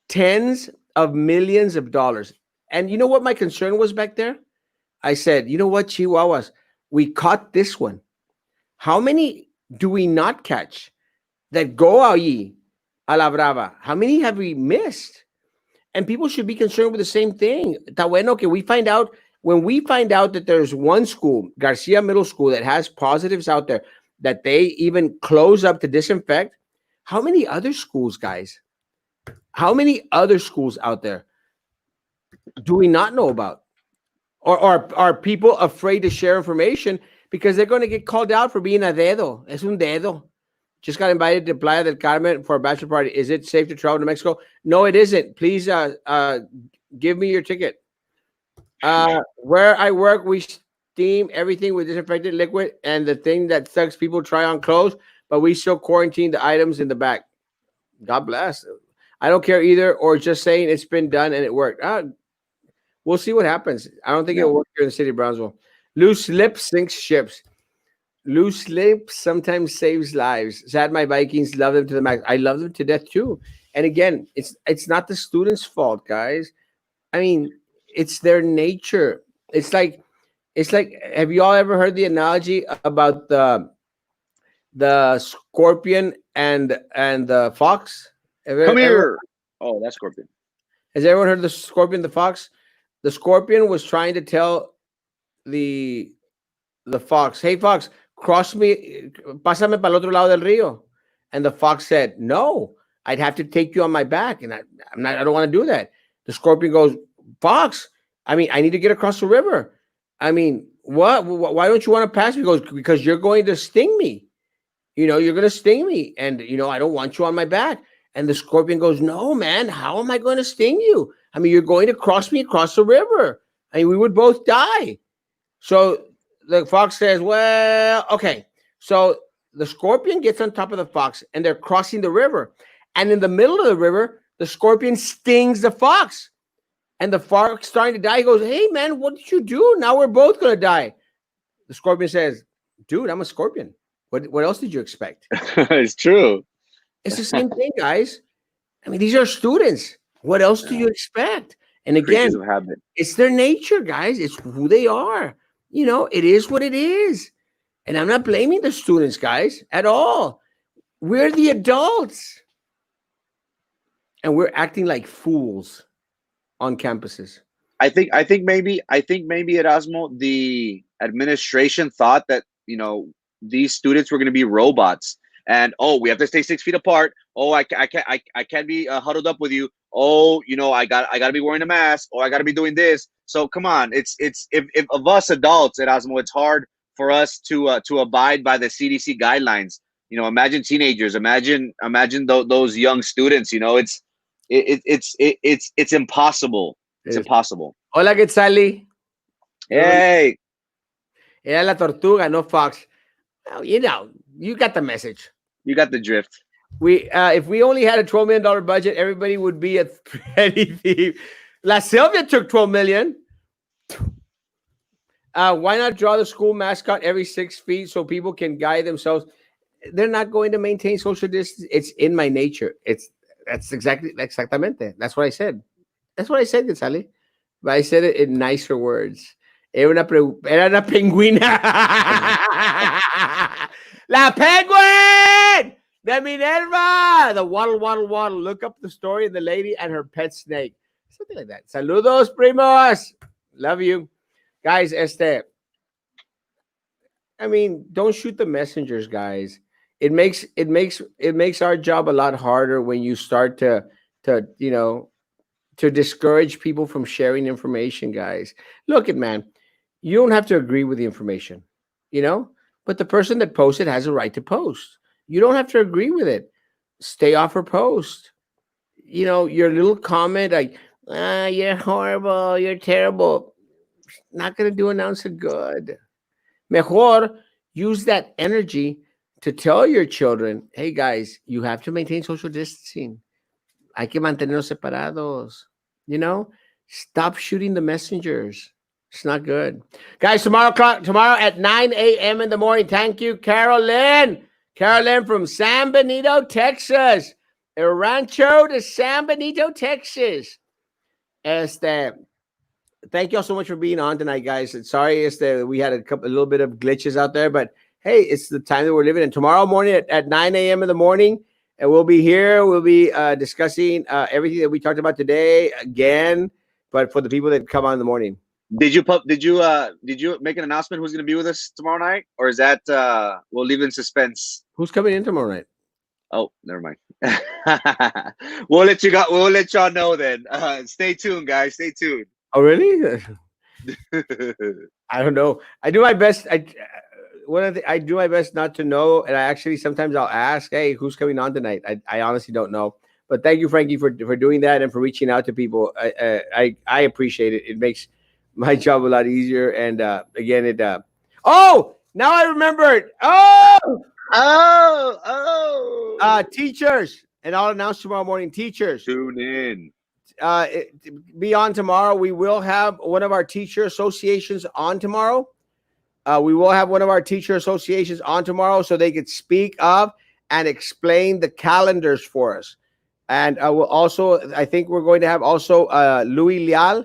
Tens of millions of dollars. And you know what my concern was back there? I said, you know what, Chihuahuas, we caught this one. How many do we not catch that go ahí a la brava? How many have we missed? and people should be concerned with the same thing. Está bueno que we find out when we find out that there's one school, Garcia Middle School, that has positives out there that they even close up to disinfect. How many other schools, guys? How many other schools out there do we not know about? Or are people afraid to share information because they're going to get called out for being a dedo? Es un dedo. Just got invited to Playa del Carmen for a bachelor party. Is it safe to travel to Mexico? No, it isn't. Please give me your ticket. Where I work, we steam everything with disinfectant liquid, and the thing that sucks, people try on clothes, but we still quarantine the items in the back. God bless. I don't care either, or just saying it's been done and it worked. We'll see what happens. I don't think it'll work here in the city of Brownsville. Loose lips sinks ships. Loose lips sometimes saves lives. Sad my Vikings, love them to the max. I love them to death too. And again, it's not the students' fault, guys. I mean, it's their nature. It's like have you all ever heard the analogy about the scorpion and the fox? Come here. Oh, that's scorpion. Has everyone heard the scorpion, the fox? The scorpion was trying to tell the fox, "Hey fox, cross me, pásame para el otro lado del río." And the fox said, "No, I'd have to take you on my back, and I don't want to do that." The scorpion goes, "Fox, I mean, I need to get across the river. I mean, what? Why don't you want to pass me?" He goes, "Because you're going to sting me. You're going to sting me, and I don't want you on my back." And the scorpion goes, "No, man, how am I going to sting you? I mean, you're going to cross me across the river. I mean, we would both die." So the fox says, "Well, okay." So the scorpion gets on top of the fox, and they're crossing the river. And in the middle of the river, the scorpion stings the fox. And the fox starting to die. He goes, "Hey, man, what did you do? Now we're both going to die." The scorpion says, "Dude, I'm a scorpion. What else did you expect?" It's true. It's the same thing, guys. I mean, these are students. What else do you expect? And again, it's their nature, guys. It's who they are. It is what it is. And I'm not blaming the students, guys, at all. We're the adults. And we're acting like fools on campuses. I think maybe Erasmo, the administration thought that these students were going to be robots, and we have to stay 6 feet apart. I can't be huddled up with you. I got to be wearing a mask, or I got to be doing this. So come on, it's if of us adults, Erasmo, it's hard for us to abide by the CDC guidelines. Imagine teenagers, imagine those young students. It's impossible. It's impossible. Hola, Quetzali. Hey. Era la tortuga, no fox. Well, you got the message. You got the drift. If we only had a $12 million budget, everybody would be a petty thief. La Silvia took $12 million. Why not draw the school mascot every 6 feet so people can guide themselves? They're not going to maintain social distance. It's in my nature. That's exactamente. That's what I said. That's what I said, González. But I said it in nicer words. Era una pingüina. La penguin! The Minerva! The waddle, waddle, waddle. Look up the story of the lady and her pet snake. Something like that. Saludos, primos. Love you. Guys, I mean, don't shoot the messengers, guys. It makes our job a lot harder when you start to discourage people from sharing information, guys. Look, man, you don't have to agree with the information, but the person that posted has a right to post. You don't have to agree with it. Stay off her post. Your little comment like, you're horrible, you're terrible, not going to do an ounce of good. Mejor use that energy to tell your children, hey, guys, you have to maintain social distancing. Hay que mantenernos separados. Stop shooting the messengers. It's not good. Guys, tomorrow at 9 a.m. in the morning. Thank you, Carolyn. Carolyn from San Benito, Texas. El Rancho de San Benito, Texas. Thank you all so much for being on tonight, guys. Sorry we had a little bit of glitches out there, but hey, it's the time that we're living in. Tomorrow morning at 9 a.m. in the morning, and we'll be here. We'll be discussing everything that we talked about today again, but for the people that come on in the morning. Did you make an announcement who's going to be with us tomorrow night, or is that we'll leave it in suspense? Who's coming in tomorrow night? Oh, never mind. We'll let y'all know then. Stay tuned, guys. Stay tuned. Oh, really? I don't know. I do my best. I do my best not to know, and I actually sometimes I'll ask, "Hey, who's coming on tonight?" I honestly don't know. But thank you, Frankie, for doing that and for reaching out to people. I appreciate it. It makes my job a lot easier. And again, oh, now I remembered. Teachers, and I'll announce tomorrow morning. Teachers, tune in. Be on tomorrow. We will have one of our teacher associations on tomorrow. We will have one of our teacher associations on tomorrow so they could speak of and explain the calendars for us. And we'll also, I think we're going to have also Louis Leal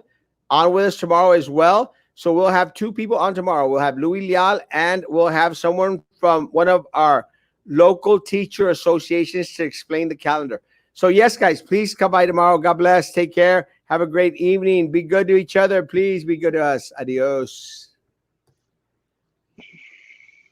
on with us tomorrow as well. So we'll have two people on tomorrow. We'll have Louis Leal and we'll have someone from one of our local teacher associations to explain the calendar. So yes, guys, please come by tomorrow. God bless. Take care. Have a great evening. Be good to each other. Please be good to us. Adios.